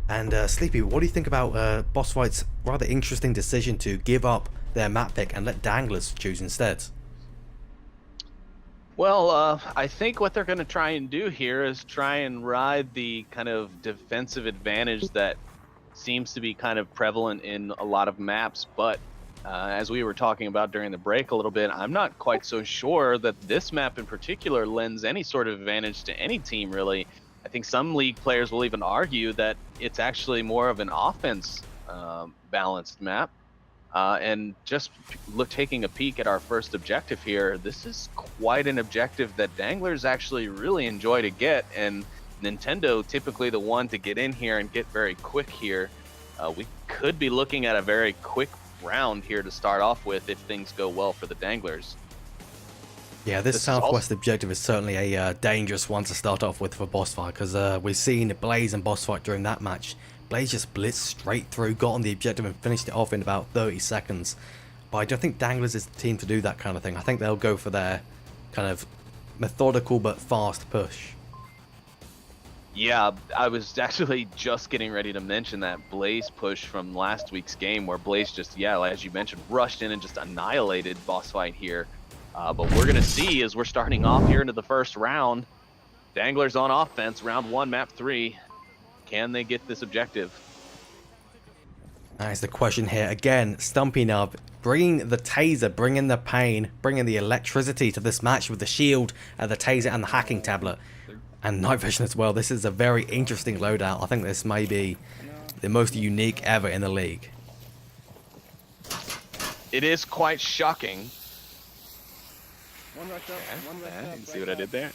And Sleepy, what do you think about BossFight's rather interesting decision to give up their map pick and let Danglers choose instead? Well, I think what they're going to try and do here is try and ride the kind of defensive advantage that seems to be kind of prevalent in a lot of maps. But as we were talking about during the break a little bit, I'm not quite so sure that this map in particular lends any sort of advantage to any team, really. I think some league players will even argue that it's actually more of an offense balanced map. And just taking a peek at our first objective here, this is quite an objective that Danglers actually really enjoy to get, and Nintendo typically the one to get in here and get very quick here. We could be looking at a very quick round here to start off with if things go well for the Danglers. Yeah, this southwest objective is certainly a dangerous one to start off with for BossFight, because we've seen Blaze and BossFight during that match. Blaze just blitzed straight through, got on the objective and finished it off in about 30 seconds. But I don't think Danglers is the team to do that kind of thing. I think they'll go for their kind of methodical but fast push. Yeah, I was actually just getting ready to mention that Blaze push from last week's game where Blaze just, yeah, as you mentioned, rushed in and just annihilated BossFight here. But we're going to see as we're starting off here into the first round, Danglers on offense, round 1, map 3. Can they get this objective? That is the question here. Again, Stumpy Nub bringing the taser, bringing the pain, bringing the electricity to this match with the shield, the taser and the hacking tablet. And night vision as well. This is a very interesting loadout. I think this may be the most unique ever in the league. It is quite shocking. You see what I did there?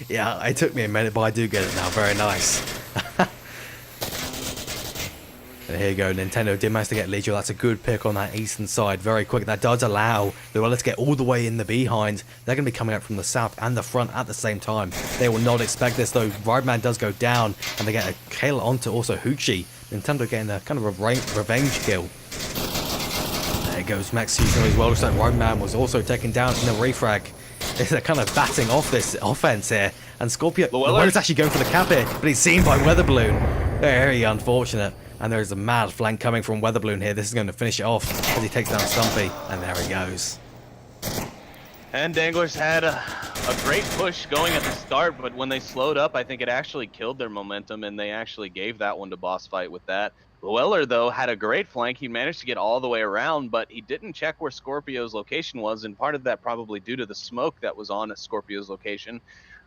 Yeah, it took me a minute, but I do get it now. Very nice. And here you go, Nintendo did manage to get Legio. That's a good pick on that eastern side. Very quick. That does allow the Weller's to get all the way in the behind. They're going to be coming out from the south and the front at the same time. They will not expect this, though. Rideman does go down, and they get a kill onto also Hoochie. Nintendo getting a kind of a revenge kill. There goes Max using as well. Looks like Rideman was also taken down in the refrag. They're kind of batting off this offense here. And Scorpio, Llewellyn's actually going for the cap here, but he's seen by Weather Balloon. Very unfortunate. And there's a mad flank coming from Weather Balloon here. This is going to finish it off as he takes down Stumpy. And there he goes. And Danglers had a great push going at the start, but when they slowed up, I think it actually killed their momentum, and they actually gave that one to BossFight with that. Llewellyn, though, had a great flank. He managed to get all the way around, but he didn't check where Scorpio's location was, and part of that probably due to the smoke that was on at Scorpio's location.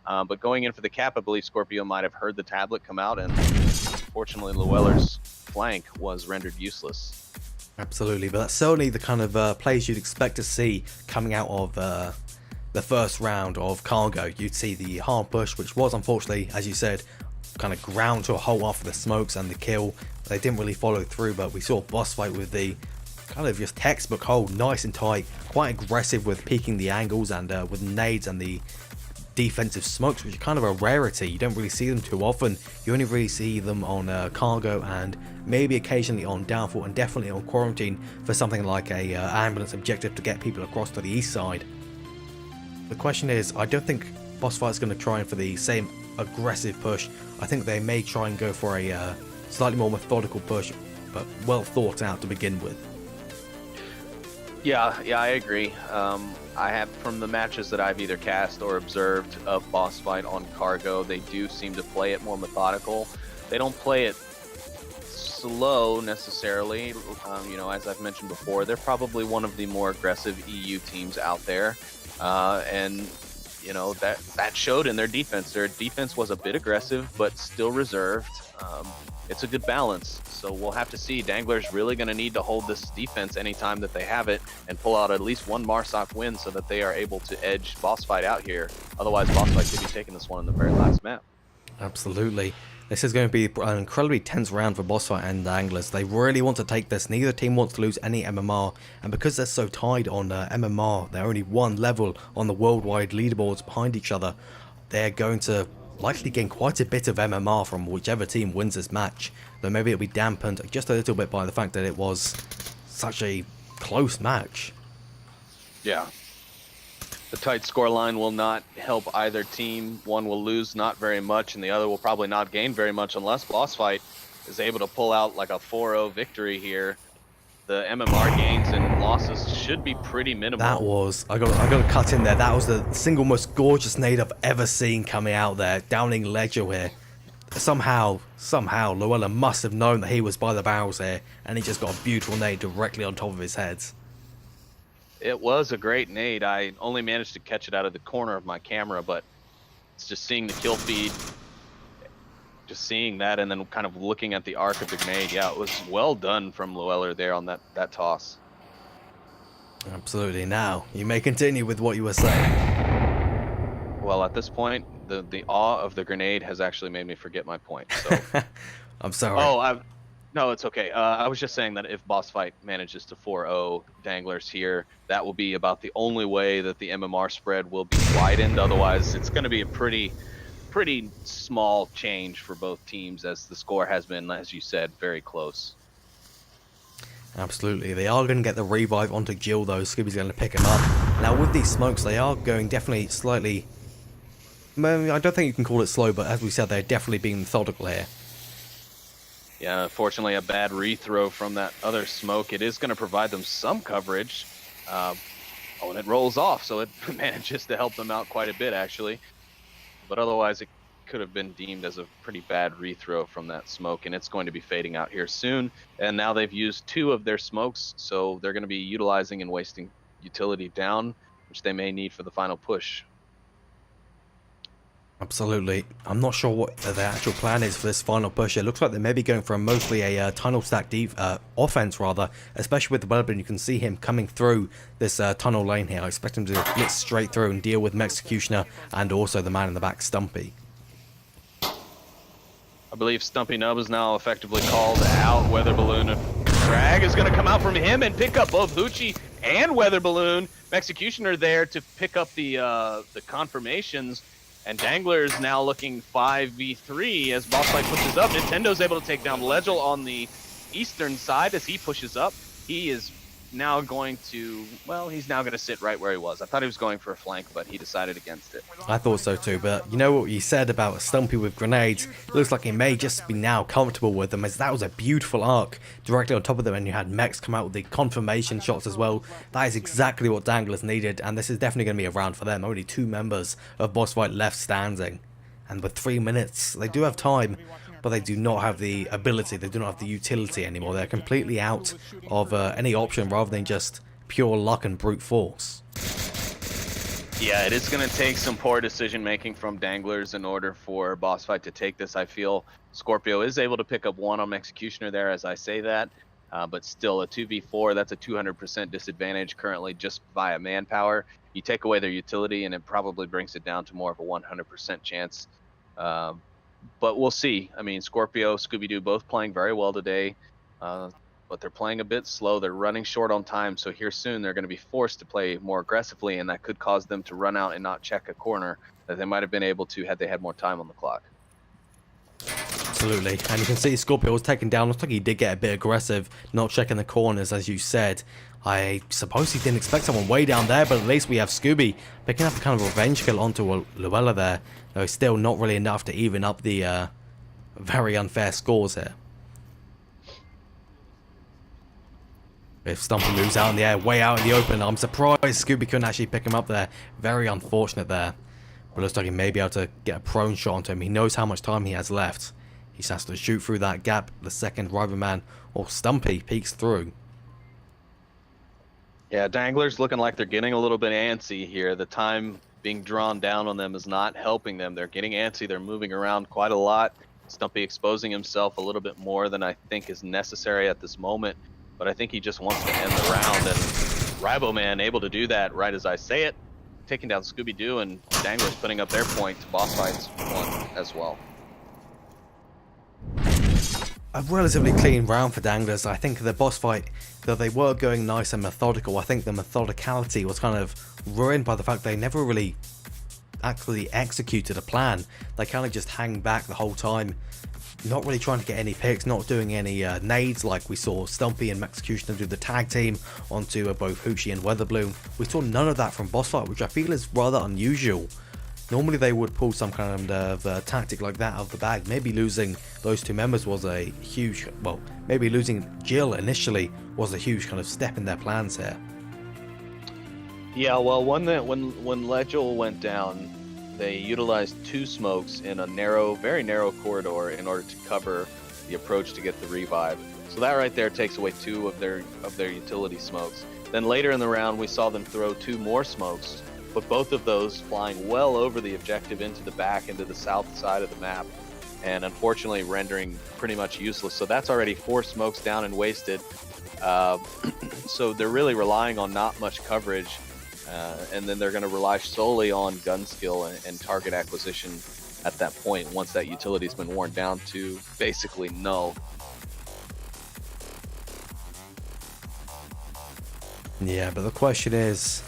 But going in for the cap, I believe Scorpio might have heard the tablet come out, and unfortunately Llewellyn's flank was rendered useless. Absolutely, but that's certainly the kind of plays you'd expect to see coming out of the first round of Cargo. You'd see the hard push, which was unfortunately, as you said, kind of ground to a halt after the smokes and the kill. They didn't really follow through, but we saw BossFight with the kind of just textbook hold, nice and tight, quite aggressive with peeking the angles and with nades and the defensive smokes, which are kind of a rarity. You don't really see them too often. You only really see them on Cargo and maybe occasionally on Downfall, and definitely on Quarantine for something like a ambulance objective to get people across to the east side. The question is, I don't think BossFight's going to try for the same aggressive push. I think they may try and go for a slightly more methodical push, but well thought out to begin with. Yeah, I agree. I have, from the matches that I've either cast or observed of BossFight on Cargo, they do seem to play it more methodical. They don't play it slow necessarily. You know, as I've mentioned before, they're probably one of the more aggressive EU teams out there, and you know that showed in their defense. Their defense was a bit aggressive, but still reserved. It's a good balance. So we'll have to see. Danglers really going to need to hold this defense anytime that they have it and pull out at least one Marsoc win so that they are able to edge BossFight out here. Otherwise, BossFight could be taking this one in the very last map. Absolutely. This is going to be an incredibly tense round for BossFight and Danglers. They really want to take this. Neither team wants to lose any MMR, and because they're so tied on MMR, they're only one level on the worldwide leaderboards behind each other. They're going to likely gain quite a bit of MMR from whichever team wins this match, though maybe it'll be dampened just a little bit by the fact that it was such a close match. Yeah. The tight scoreline will not help either team. One will lose not very much, and the other will probably not gain very much unless BossFight is able to pull out like a 4-0 victory here. The MMR gains and losses should be pretty minimal. That was, I got to cut in there, that was the single most gorgeous nade I've ever seen coming out there, downing Ledger here. Somehow, Llewellyn must have known that he was by the barrels here, and he just got a beautiful nade directly on top of his head. It was a great nade. I only managed to catch it out of the corner of my camera, but it's just seeing the kill feed, just seeing that, and then kind of looking at the arc of the grenade. Yeah, it was well done from Llewellyn there on that toss. Absolutely. Now, you may continue with what you were saying. Well, at this point, the awe of the grenade has actually made me forget my point. So. I'm sorry. Oh, no, it's okay. I was just saying that if BossFight manages to 4-0 Danglers here, that will be about the only way that the MMR spread will be widened. Otherwise, it's going to be a pretty small change for both teams, as the score has been, as you said, very close. Absolutely. They are going to get the revive onto Jill, though. Scooby's going to pick him up. Now, with these smokes, they are going definitely slightly... I don't think you can call it slow, but as we said, they're definitely being methodical here. Yeah, unfortunately, a bad rethrow from that other smoke. It is going to provide them some coverage. And it rolls off, so it manages to help them out quite a bit, actually. But otherwise, it could have been deemed as a pretty bad rethrow from that smoke, and it's going to be fading out here soon. And now they've used 2 of their smokes, so they're going to be utilizing and wasting utility down, which they may need for the final push. Absolutely. I'm not sure what the actual plan is for this final push. It looks like they may be going for mostly a tunnel stack offense, rather, especially with the Weapon. You can see him coming through this tunnel lane here. I expect him to blitz straight through and deal with Executioner and also the man in the back, Stumpy. I believe Stumpy Nub is now effectively called out. Weather Balloon and Drag is going to come out from him and pick up both Hoochie and Weather Balloon. Executioner there to pick up the confirmations. And Danglers now looking 5v3 as BossFight pushes up. Nintendo's able to take down Legel on the eastern side as he pushes up. He is now going to, well, he's now going to sit right where he was. I thought he was going for a flank, but he decided against it. I thought so too, but you know what you said about Stumpy with grenades? It looks like he may just be now comfortable with them, as that was a beautiful arc directly on top of them, and you had Mex come out with the confirmation shots as well. That is exactly what Danglers needed, and this is definitely going to be a round for them. Only 2 members of BossFight left standing, and with 3 minutes, they do have time, but they do not have the ability, they do not have the utility anymore. They're completely out of any option rather than just pure luck and brute force. Yeah, it is going to take some poor decision making from Danglers in order for BossFight to take this. I feel Scorpio is able to pick up 1 on Executioner there as I say that, but still a 2v4, that's a 200% disadvantage currently just via manpower. You take away their utility and it probably brings it down to more of a 100% chance. But we'll see. I mean, Scorpio, Scooby-Doo both playing very well today, but they're playing a bit slow. They're running short on time, so here soon they're going to be forced to play more aggressively, and that could cause them to run out and not check a corner that they might have been able to had they had more time on the clock. Absolutely, and you can see Scorpio was taken down. Looks like he did get a bit aggressive, not checking the corners, as you said. I suppose he didn't expect someone way down there, but at least we have Scooby picking up a kind of revenge kill onto Llewellyn there. Though still not really enough to even up the very unfair scores here. If Stumpy moves out in the air, way out in the open, I'm surprised Scooby couldn't actually pick him up there. Very unfortunate there. But looks like he may be able to get a prone shot onto him. He knows how much time he has left. He just has to shoot through that gap. The second Rivalman or Stumpy peeks through. Yeah, Danglers looking like they're getting a little bit antsy here. The time being drawn down on them is not helping them. They're getting antsy. They're moving around quite a lot. Stumpy exposing himself a little bit more than I think is necessary at this moment. But I think he just wants to end the round. And Riboman able to do that right as I say it. Taking down Scooby-Doo, and Danglers putting up their point to BossFight's 1 as well. a relatively clean round for Danglers. I think the boss fight, though they were going nice and methodical, I think the methodicality was kind of ruined by the fact they never really actually executed a plan. They kind of just hang back the whole time, not really trying to get any picks, not doing any nades like we saw Stumpy and Executioner do the tag team onto both Hoochie and Weatherbloom. We saw none of that from boss fight, which I feel is rather unusual. Normally they would pull some kind of tactic like that out of the bag. Maybe losing those two members was a huge, well, maybe losing Jill initially was a huge kind of step in their plans here. Yeah, well, when Legil went down, they utilized 2 smokes in a narrow, very narrow corridor in order to cover the approach to get the revive. So that right there takes away 2 of their utility smokes. Then later in the round, we saw them throw 2 more smokes, but both of those flying well over the objective into the south side of the map, and unfortunately rendering pretty much useless. So that's already 4 smokes down and wasted. So they're really relying on not much coverage, and then they're going to rely solely on gun skill and target acquisition at that point, once that utility's been worn down to basically null. Yeah, but the question is,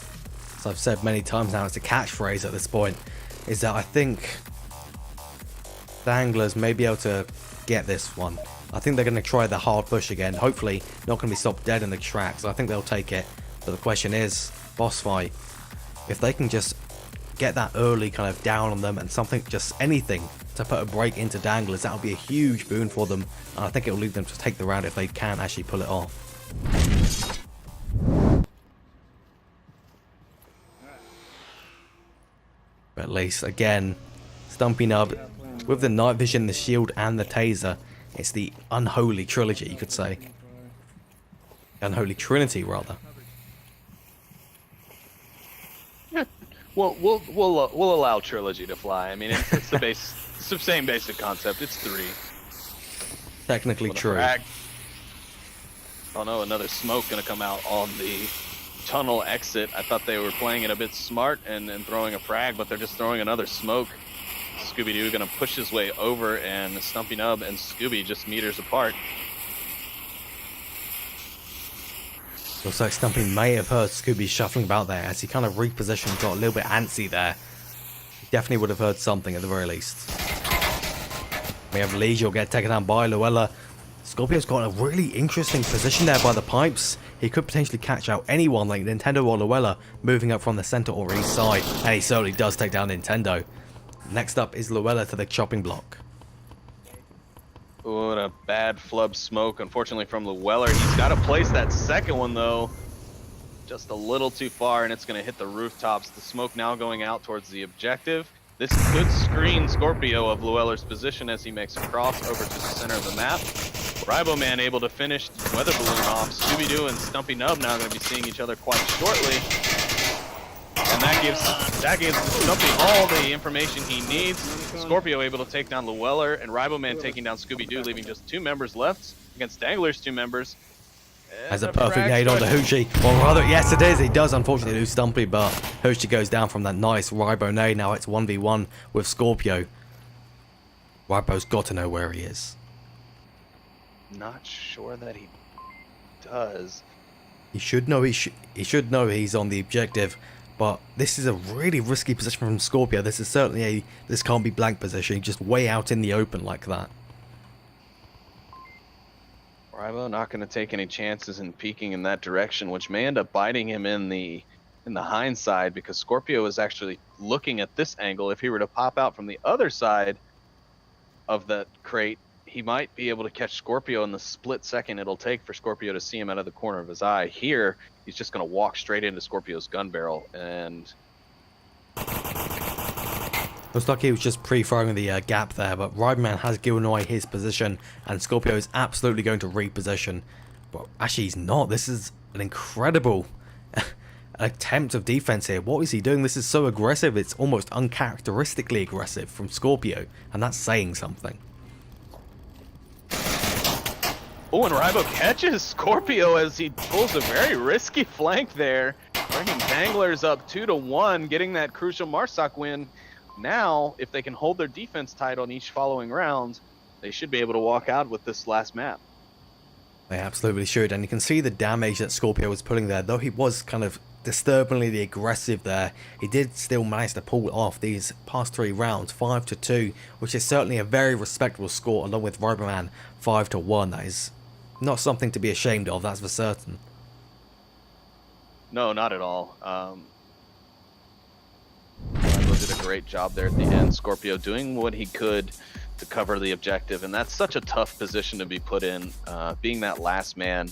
as I've said many times now, it's a catchphrase at this point, is that I think Danglers may be able to get this one. I think they're going to try the hard push again. Hopefully not going to be stopped dead in the tracks. I think they'll take it. But the question is, boss fight, if they can just get that early kind of down on them and something, just anything to put a break into Danglers, that'll be a huge boon for them. And I think it'll lead them to take the round if they can actually pull it off. But at least, again, Stumpy Nub, with the night vision, the shield, and the taser, it's the unholy trilogy, you could say. Unholy trinity, rather. Yeah, well, we'll allow trilogy to fly. I mean, it's the same basic concept. It's 3. Technically true. Oh no, another smoke gonna come out on the tunnel exit. I thought they were playing it a bit smart and throwing a frag, but they're just throwing another smoke. Scooby-Doo gonna push his way over, and Stumpy Nub and Scooby just meters apart. Looks like Stumpy may have heard Scooby shuffling about there as he kind of repositioned, got a little bit antsy there. He definitely would have heard something at the very least. We have Leisure get taken down by Luella. Scorpio's got a really interesting position there by the pipes. He could potentially catch out anyone like Nintendo or Luella moving up from the center or east side. And he certainly does take down Nintendo. Next up is Luella to the chopping block. Oh, and a bad flub smoke, unfortunately, from Luella. He's got to place that second one, though. Just a little too far, and it's going to hit the rooftops. The smoke now going out towards the objective. This could screen Scorpio of Lueller's position as he makes a cross over to the center of the map. Riboman able to finish Weather Balloon off. Scooby-Doo and Stumpy Nub now going to be seeing each other quite shortly. And that gives Stumpy all the information he needs. Scorpio able to take down Lueller, and Riboman taking down Scooby-Doo, leaving just 2 members left against Danglers' 2 members. As a perfect nade on the Hoochie. Or rather, yes it is. He does unfortunately lose Stumpy, but Hoochie goes down from that nice Ribo nade. Now it's 1v1 with Scorpio. Ribo's got to know where he is. Not sure that he does. He should know he should know he's on the objective, but this is a really risky position from Scorpio. This is certainly this can't be blank position, just way out in the open like that. Ribo not going to take any chances in peeking in that direction, which may end up biting him in the hindsight, because Scorpio is actually looking at this angle. If he were to pop out from the other side of that crate, he might be able to catch Scorpio in the split second it'll take for Scorpio to see him out of the corner of his eye. Here, he's just going to walk straight into Scorpio's gun barrel, and looks like he was just pre-throwing the gap there, but Riboman has given away his position, and Scorpio is absolutely going to reposition. But actually, he's not. This is an incredible attempt of defense here. What is he doing? This is so aggressive. It's almost uncharacteristically aggressive from Scorpio, and that's saying something. oh, and Ribo catches Scorpio as he pulls a very risky flank there, bringing Danglers up 2-1, getting that crucial Marsoc win. Now, if they can hold their defense tight on each following round, they should be able to walk out with this last map. They absolutely should, and you can see the damage that Scorpio was putting there. Though he was kind of disturbingly aggressive there, he did still manage to pull off these past 3 rounds 5-2, which is certainly a very respectable score, along with Ryberman 5-1. That is not something to be ashamed of, that's for certain. No, not at all. Rybo did a great job there at the end. Scorpio doing what he could to cover the objective, and that's such a tough position to be put in, being that last man.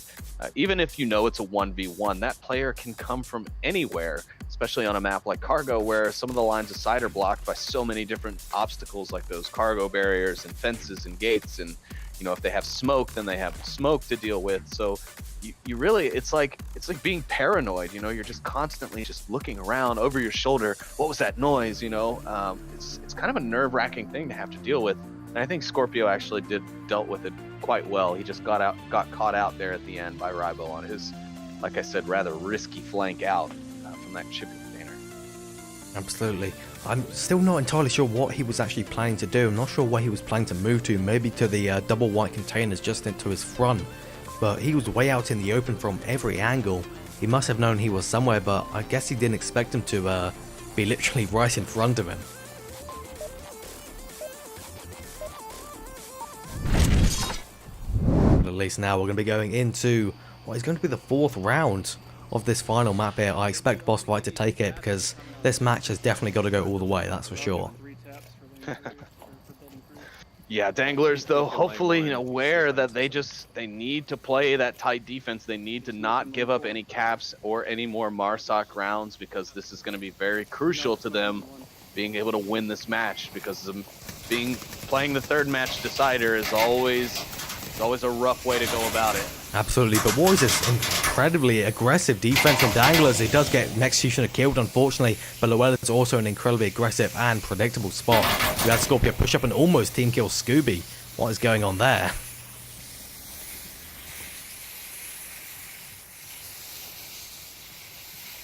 Even if you know it's a 1v1, that player can come from anywhere, especially on a map like Cargo, where some of the lines of sight are blocked by so many different obstacles, like those cargo barriers and fences and gates. And you know, if they have smoke, then they have smoke to deal with. So you really, it's like being paranoid. You know, you're just constantly just looking around over your shoulder. What was that noise? You know, it's kind of a nerve-wracking thing to have to deal with. And I think Scorpio actually dealt with it quite well. He just got caught out there at the end by Rybo on his, like I said, rather risky flank out from that shipping container. Absolutely. I'm still not entirely sure what he was actually planning to do. I'm not sure where he was planning to move to. Maybe to the double white containers just into his front. But he was way out in the open from every angle. He must have known he was somewhere, but I guess he didn't expect him to be literally right in front of him. At least now we're going to be going into what is going to be the 4th round of this final map here. I expect BossFight to take it because this match has definitely got to go all the way, that's for sure. Yeah, Danglers though, hopefully aware that they need to play that tight defense. They need to not give up any caps or any more Marsoc rounds, because this is going to be very crucial to them being able to win this match, because playing the 3rd match decider is always a rough way to go about it. Absolutely, but what is this incredibly aggressive defense from Danglers? He does get Executioner killed, unfortunately, but Llewellyn's also an incredibly aggressive and predictable spot. We had Scorpio push up and almost team kill Scooby. What is going on there?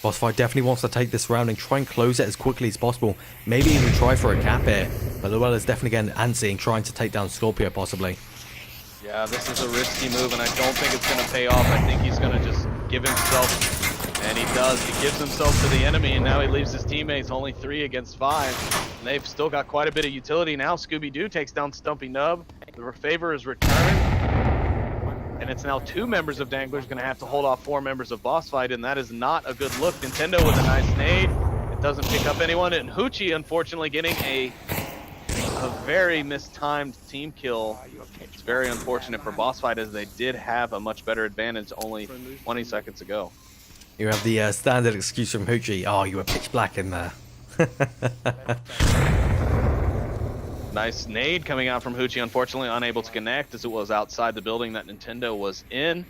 BossFight definitely wants to take this round and try and close it as quickly as possible. Maybe even try for a cap here, but Llewellyn's definitely getting antsy and trying to take down Scorpio possibly. Yeah, this is a risky move, and I don't think it's going to pay off. I think he's going to just give himself, and he does. He gives himself to the enemy, and now he leaves his teammates only 3 against 5. And they've still got quite a bit of utility now. Scooby-Doo takes down Stumpy Nub. The favor is returned, and it's now 2 members of Danglers going to have to hold off 4 members of BossFight, and that is not a good look. Nintendo with a nice nade. It doesn't pick up anyone, and Hoochie, unfortunately, getting a very mistimed team kill. It's very unfortunate for BossFight, as they did have a much better advantage only 20 seconds ago. You have the standard excuse from Hoochie. Oh, you were pitch black in there. Nice nade coming out from Hoochie, unfortunately unable to connect, as it was outside the building that Nintendo was in.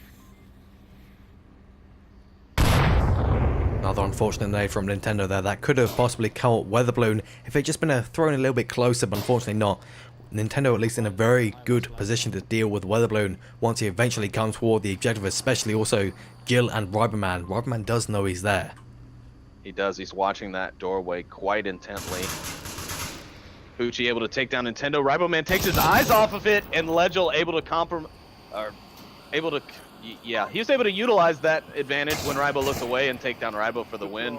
Another unfortunate nade from Nintendo there. That could have possibly caught Weatherballoon if it just been thrown a little bit closer, but unfortunately not. Nintendo at least in a very good position to deal with Weatherballoon once he eventually comes toward the objective, especially also Jill and Ryberman. Ryberman does know he's there. He does. He's watching that doorway quite intently. Hoochie able to take down Nintendo. Ryboman takes his eyes off of it, and Legel able to yeah, he was able to utilize that advantage when Rybo looked away and take down Rybo for the win.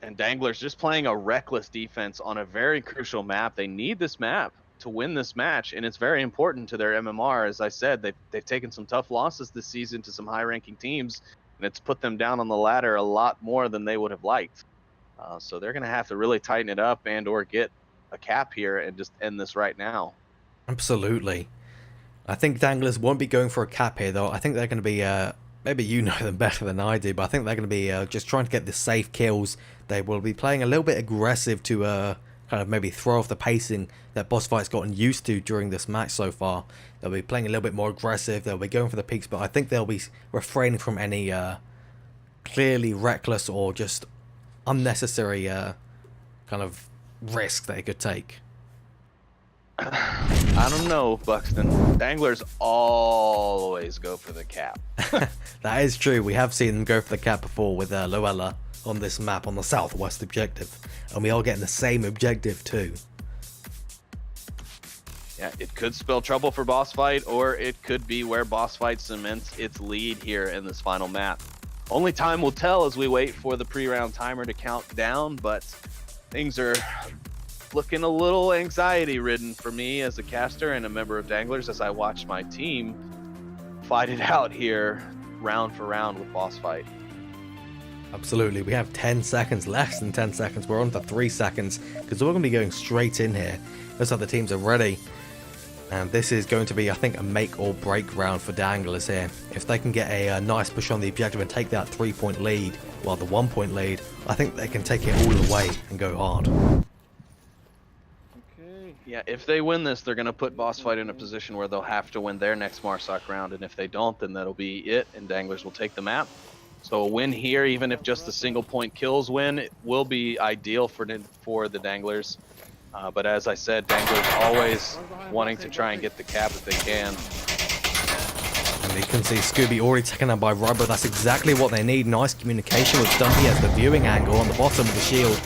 And Danglers just playing a reckless defense on a very crucial map. They need this map to win this match, and it's very important to their MMR. As I said, they've taken some tough losses this season to some high-ranking teams, and it's put them down on the ladder a lot more than they would have liked. So they're going to have to really tighten it up and or get a cap here and just end this right now. Absolutely. I think Danglers won't be going for a cap here, though. I think they're going to be, maybe you know them better than I do, but I think they're going to be just trying to get the safe kills. They will be playing a little bit aggressive to kind of maybe throw off the pacing that BossFight's gotten used to during this match so far. They'll be playing a little bit more aggressive. They'll be going for the peaks, but I think they'll be refraining from any clearly reckless or just unnecessary kind of risk they could take. I don't know, Buxton. Danglers always go for the cap. That is true. We have seen them go for the cap before with Luella on this map on the southwest objective. And we are getting the same objective too. Yeah, it could spell trouble for BossFight, or it could be where BossFight cements its lead here in this final map. Only time will tell as we wait for the pre-round timer to count down, but things are looking a little anxiety-ridden for me as a caster and a member of Danglers as I watch my team fight it out here round for round with BossFight. Absolutely, we have 10 seconds, less than 10 seconds. We're on to 3 seconds because we're going to be going straight in here. Looks like the teams are ready. And this is going to be, I think, a make or break round for Danglers here. If they can get a nice push on the objective and take that 3-point lead, well, the 1-point lead, I think they can take it all the way and go hard. Okay. Yeah, if they win this, they're going to put BossFight in a position where they'll have to win their next Marsoc round. And if they don't, then that'll be it, and Danglers will take the map. So a win here, even if just the single-point kills win, it will be ideal for the Danglers. But as I said, Danglers always wanting to try and get the cap if they can. And you can see Scooby already taken out by Robo. That's exactly what they need. Nice communication with Stumpy as the viewing angle on the bottom of the shield.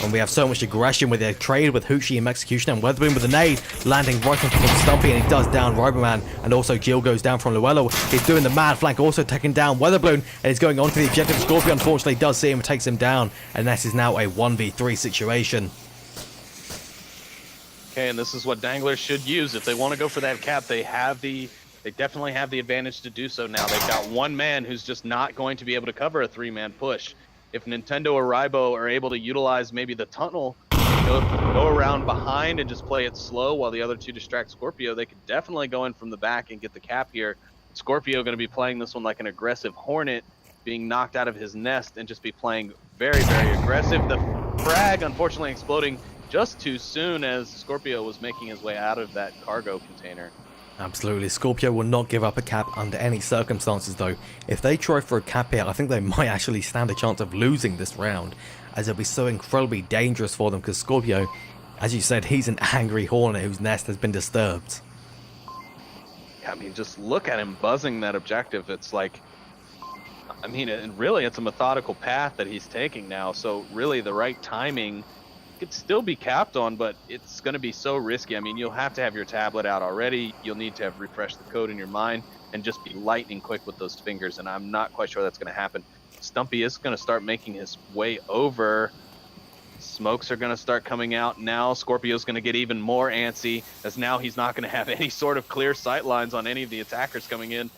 And we have so much aggression with their trade with Hoochie and Execution, and Weatherbloom with a nade landing right on top of Stumpy, and he does down Roboman. And also Jill goes down from Luello. He's doing the mad flank, also taking down Weatherbloom, and he's going on to the objective. Scorpio unfortunately does see him and takes him down, and this is now a 1v3 situation. Okay, and this is what Danglers should use. If they want to go for that cap, they definitely have the advantage to do so now. They've got one man who's just not going to be able to cover a 3-man push. If Nintendo or Rybo are able to utilize maybe the tunnel, go around behind and just play it slow while the other two distract Scorpio, they could definitely go in from the back and get the cap here. Scorpio going to be playing this one like an aggressive hornet, being knocked out of his nest and just be playing very, very aggressive. The frag unfortunately exploding just too soon as Scorpio was making his way out of that cargo container. Absolutely. Scorpio will not give up a cap under any circumstances, though. If they try for a cap here, I think they might actually stand a chance of losing this round, as it'll be so incredibly dangerous for them, because Scorpio, as you said, he's an angry hornet whose nest has been disturbed. Yeah, I mean, just look at him buzzing that objective. It's like, I mean, and really it's a methodical path that he's taking now, so really the right timing could still be capped on, but it's going to be so risky. I mean, you'll have to have your tablet out already. You'll need to have refreshed the code in your mind and just be lightning quick with those fingers, and I'm not quite sure that's going to happen. Stumpy is going to start making his way over. Smokes are going to start coming out now. Scorpio's going to get even more antsy, as now he's not going to have any sort of clear sight lines on any of the attackers coming in.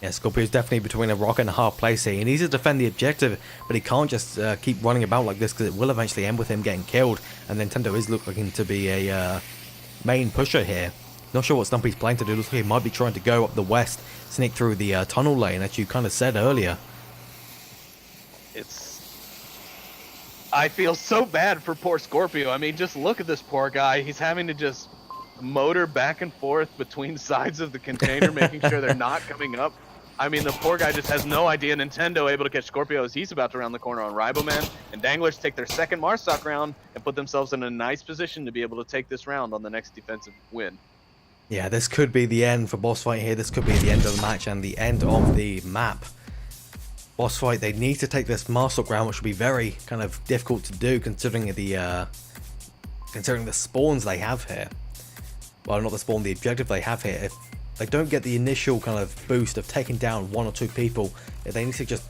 Yeah, Scorpio's definitely between a rock and a hard place here. He needs to defend the objective, but he can't just keep running about like this, because it will eventually end with him getting killed. And Nintendo is looking to be a main pusher here. Not sure what Stumpy's planning to do. Looks like he might be trying to go up the west, sneak through the tunnel lane, as you kind of said earlier. I feel so bad for poor Scorpio. I mean, just look at this poor guy. He's having to just motor back and forth between sides of the container, making sure they're not coming up. I mean, the poor guy just has no idea. Nintendo able to catch Scorpio as he's about to round the corner on Ryboman, and Danglers take their second Marsoc round and put themselves in a nice position to be able to take this round on the next defensive win. Yeah, this could be the end for BossFight here. This could be the end of the match and the end of the map. BossFight, they need to take this Marsoc round, which will be very kind of difficult to do considering the spawns they have here. Well, not the spawn, the objective they have here. If they don't get the initial kind of boost of taking down 1 or 2 people, they need to just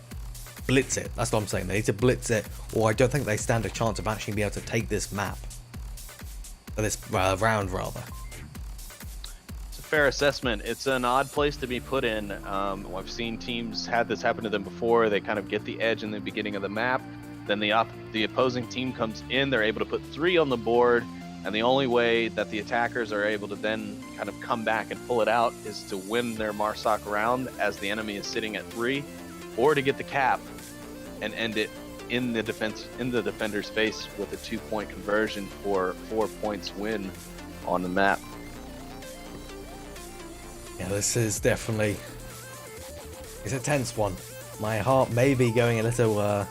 blitz it. That's what I'm saying. They need to blitz it, or I don't think they stand a chance of actually being able to take this map. Or this round, rather. It's a fair assessment. It's an odd place to be put in. I've seen teams had this happen to them before. They kind of get the edge in the beginning of the map. Then the opposing team comes in. They're able to put 3 on the board. And the only way that the attackers are able to then kind of come back and pull it out is to win their Marsoc round as the enemy is sitting at 3, or to get the cap and end it in the defender's face with a 2-point conversion for 4 points win on the map. Yeah, this is definitely, it's a tense one. My heart may be going a little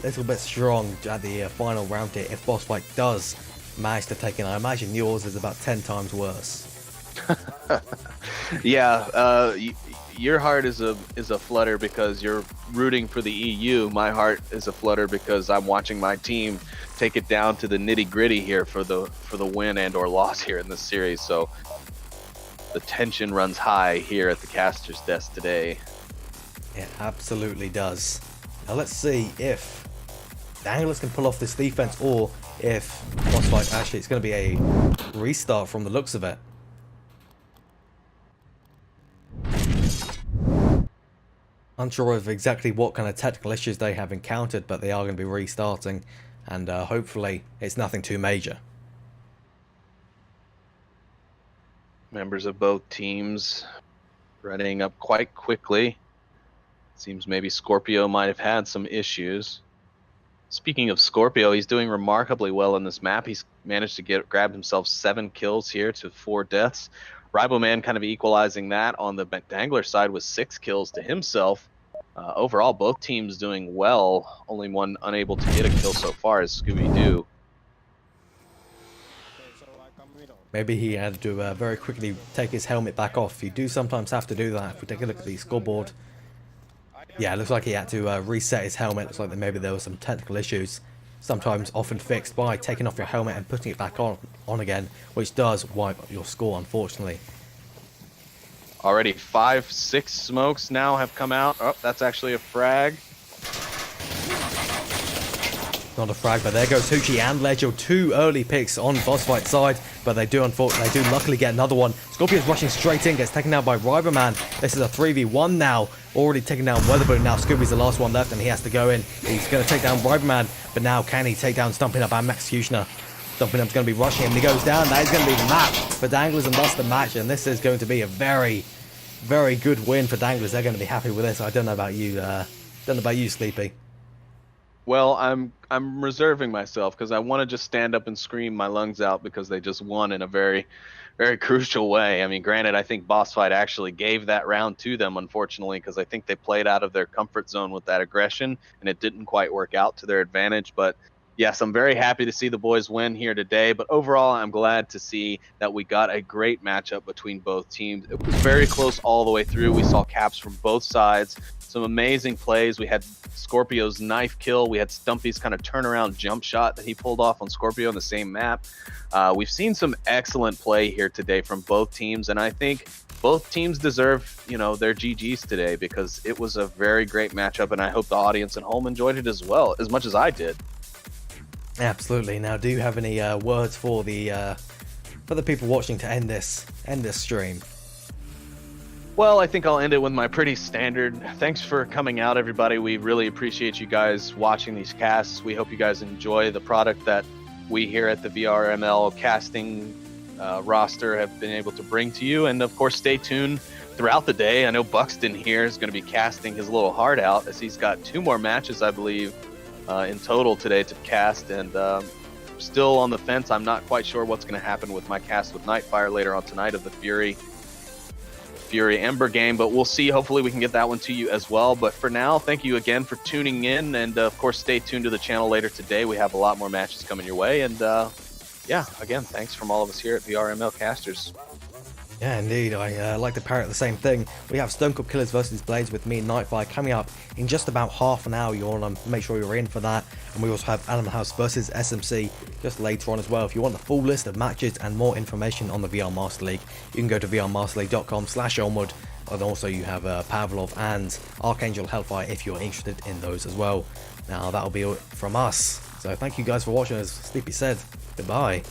bit strong at the final round here if BossFight does manage to take it. I imagine yours is about 10 times worse. Yeah, your heart is a flutter because you're rooting for the EU. My heart is a flutter because I'm watching my team take it down to the nitty gritty here for the win and or loss here in this series. So the tension runs high here at the caster's desk today. It absolutely does. Now let's see if Danglers can pull off this defense, or if BossFight actually it's going to be a restart from the looks of it. Unsure of exactly what kind of technical issues they have encountered, but they are going to be restarting, and hopefully it's nothing too major. Members of both teams running up quite quickly. Seems maybe Scorpio might have had some issues. Speaking of Scorpio, he's doing remarkably well in this map. He's managed to grab himself 7 kills here to 4 deaths. Riboman kind of equalizing that on the Dangler side with 6 kills to himself. Overall, both teams doing well. Only one unable to get a kill so far is Scooby-Doo. Maybe he had to very quickly take his helmet back off. You do sometimes have to do that. If we take a look at the scoreboard, yeah, it looks like he had to reset his helmet. Looks like maybe there were some technical issues, sometimes often fixed by taking off your helmet and putting it back on again, which does wipe up your score, unfortunately. Already 5-6 smokes now have come out. Oh, that's actually a frag. Not a frag, but there goes Hoochie and Ledger. 2 early picks on BossFight's side, but they do luckily get another one. Scorpio's rushing straight in, gets taken down by Riboman. This is a 3v1 now. Already taken down Weatherboot. Now Scooby's the last one left, and he has to go in. He's going to take down Riboman, but now can he take down Stumping Up and Executioner? Stumping Up's going to be rushing him, and he goes down. That is going to be the map for Danglers, and thus the match. And this is going to be a very, very good win for Danglers. They're going to be happy with this. I don't know about you. Sleepy. Well, I'm reserving myself because I want to just stand up and scream my lungs out because they just won in a very, very crucial way. I mean, granted, I think BossFight actually gave that round to them, unfortunately, because I think they played out of their comfort zone with that aggression, and it didn't quite work out to their advantage. But yes, I'm very happy to see the boys win here today. But overall, I'm glad to see that we got a great matchup between both teams. It was very close all the way through. We saw caps from both sides. Some amazing plays. We had Scorpio's knife kill. We had Stumpy's kind of turnaround jump shot that he pulled off on Scorpio on the same map. We've seen some excellent play here today from both teams, and I think both teams deserve, their GGs today because it was a very great matchup, and I hope the audience at home enjoyed it as well, as much as I did. Absolutely. Now, do you have any words for the people watching to end this stream? Well, I think I'll end it with my pretty standard. Thanks for coming out, everybody. We really appreciate you guys watching these casts. We hope you guys enjoy the product that we here at the VRML casting roster have been able to bring to you. And of course, stay tuned throughout the day. I know Buxton here is going to be casting his little heart out as he's got 2 more matches, I believe, in total today to cast. And still on the fence. I'm not quite sure what's going to happen with my cast with Nightfire later on tonight of the Fury Ember game, but we'll see. Hopefully we can get that one to you as well. But for now, thank you again for tuning in, and of course stay tuned to the channel later today. We have a lot more matches coming your way, and yeah, again, thanks from all of us here at VRML Casters. Yeah, indeed. I like to parrot the same thing. We have Stone Cold Killers versus Blades with me and Nightfire coming up in just about half an hour. You want to make sure you're in for that. And we also have Animal House versus SMC just later on as well. If you want the full list of matches and more information on the VR Master League, you can go to vrmasterleague.com/onward. And also you have Pavlov and Archangel Hellfire if you're interested in those as well. Now that'll be it from us. So thank you guys for watching. As Sleepy said, goodbye.